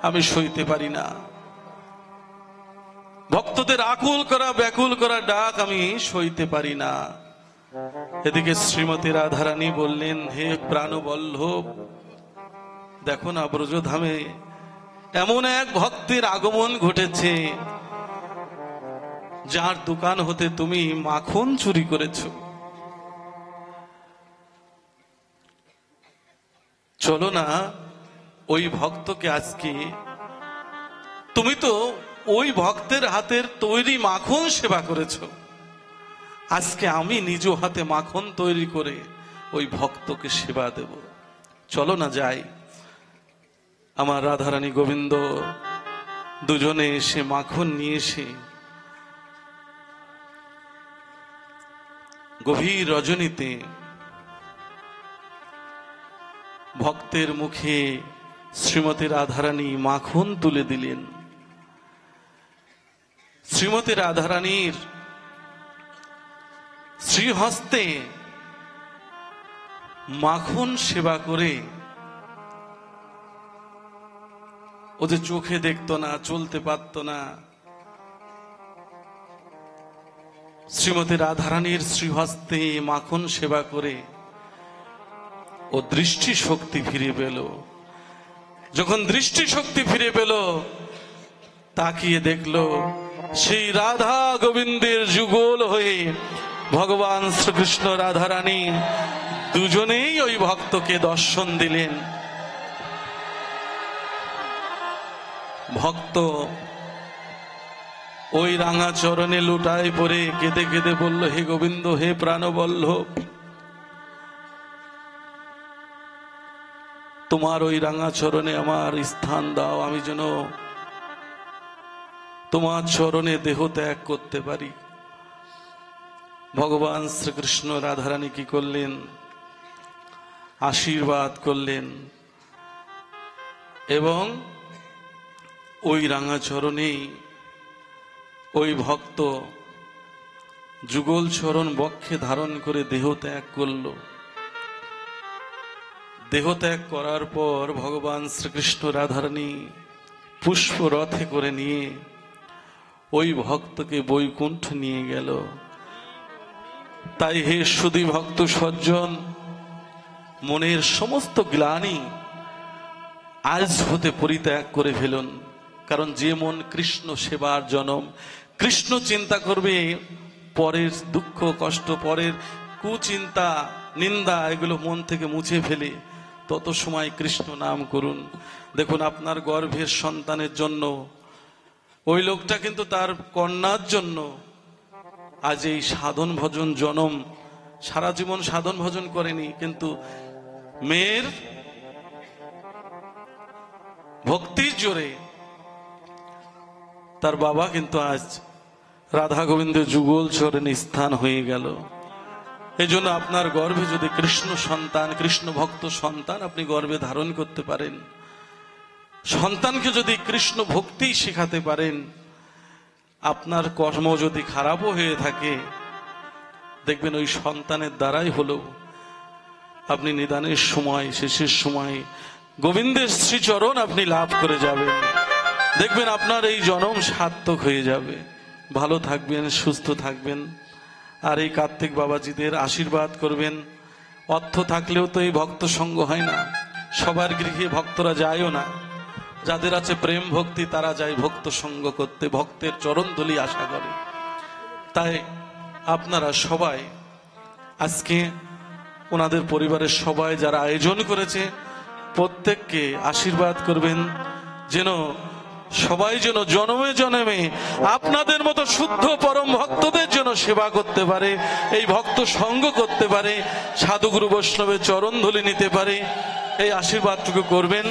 আমি সইতে পারি না। ভক্তদের আকুল করা ব্যাকুল করা ডাক আমি সইতে পারি না। এদিকে শ্রীমতী রাধারানী বললেন, হে প্রাণবল্লভ, দেখো না ব্রজধামে এমন এক ভক্তের আগমন ঘটেছে যার দোকান হতে তুমি মাখন চুরি করেছো। চলো না ওই ভক্তকে আজকে, তুমি তো ওই ভক্তের হাতের তৈরি মাখন সেবা করেছো, আজকে আমি নিজ হাতে মাখন তৈরি করে ওই ভক্তকে সেবা দেব। চলো না যাই। আমার রাধারানী গোবিন্দ দুজনে এসে মাখন নিয়ে এসে গভীর রজনীতে ভক্তের মুখে শ্রীমতী রাধারানী মাখন তুলে দিলেন। শ্রীমতী রাধারানীর শ্রীহস্তে মাখন সেবা করে, ও যে চোখে দেখতো না, চলতে পারতো না, শ্রীমতী রাধারানীর শ্রীহস্তে মাখন সেবা করে ও দৃষ্টি শক্তি ফিরে পেল। যখন দৃষ্টি শক্তি ফিরে পেল, তাকিয়ে দেখলো সেই রাধা গোবিন্দের যুগল হয়ে ভগবান শ্রীকৃষ্ণ রাধারানী দুজনেই ওই ভক্তকে দর্শন দিলেন। ভক্ত ওই রাঙা চরণে লুটায় পড়ে কেঁদে কেঁদে বলল, হে গোবিন্দ, হে প্রাণবল্লভ, তোমার ওই রাঙা চরণে আমার স্থান দাও, আমি যেন তোমার চরণে দেহ ত্যাগ করতে পারি। ভগবান শ্রীকৃষ্ণ রাধারানী কি করলেন? আশীর্বাদ করলেন এবং ওই রাঙা চরণেই ওই ভক্ত যুগল চরণ বক্ষে ধারণ করে দেহ ত্যাগ করল। দেহ ত্যাগ করার পর ভগবান শ্রীকৃষ্ণ রাধারানী পুষ্প রথে করে নিয়ে ওই ভক্তকে বৈকুণ্ঠ নিয়ে গেল। তাই হে সুধী ভক্ত সজ্জন, মনের সমস্ত গ্লানি আজ হতে পরিত্যাগ করে ফেলুন। কারণ যে মন কৃষ্ণ সেবার জনম, কৃষ্ণ চিন্তা করবে, পরের দুঃখ কষ্ট, পরের কুচিন্তা নিন্দা এগুলো মন থেকে মুছে ফেলে তত সময় কৃষ্ণ নাম করুন। দেখুন, আপনার গর্ভের সন্তানের জন্য ওই লোকটা কিন্তু তার কন্যার জন্য আজ এই সাধন ভজন জনম, সারা জীবন সাধন ভজন করেনি, কিন্তু মেয়ের ভক্তির জোরে তার বাবা কিন্তু আজ রাধা গোবিন্দের যুগল চরণে স্থান হয়ে গেল। এই জন্য আপনার গর্ভে যদি কৃষ্ণ সন্তান, কৃষ্ণ ভক্ত সন্তান আপনি গর্ভে ধারণ করতে পারেন, সন্তানকে যদি কৃষ্ণ ভক্তি শেখাতে পারেন, আপনার কর্ম যদি খারাপও হয়ে থাকে, দেখবেন ওই সন্তানের দ্বারাই হলো আপনি নিদানের সময়, শেষের সময় গোবিন্দের শ্রীচরণ আপনি লাভ করে যাবেন। দেখবেন আপনার এই জনম সার্থক হয়ে যাবে। ভালো থাকবেন, সুস্থ থাকবেন। আর এই কার্তিক বাবাজিদের আশীর্বাদ করবেন। অর্থ থাকলেও তো এই ভক্ত সঙ্গ হয় না, সবার গৃহে ভক্তরা যায়ও না। যাদের আছে প্রেম ভক্তি তারা যায় ভক্ত সঙ্গ করতে, ভক্তের চরণধুলি আশা করে। তাই আপনারা সবাই আজকে ওনাদের পরিবারের সবাই যারা আয়োজন করেছে প্রত্যেককে আশীর্বাদ করবেন, যেন সবাই যেন জনমে জনমে আপনাদের মতো শুদ্ধ পরম ভক্তদের জন্য সেবা করতে পারে, এই ভক্ত সঙ্গ করতে পারে, সাধুগুরু বৈষ্ণবের চরণধুলি নিতে পারে। এই আশীর্বাদটুকু করবেন।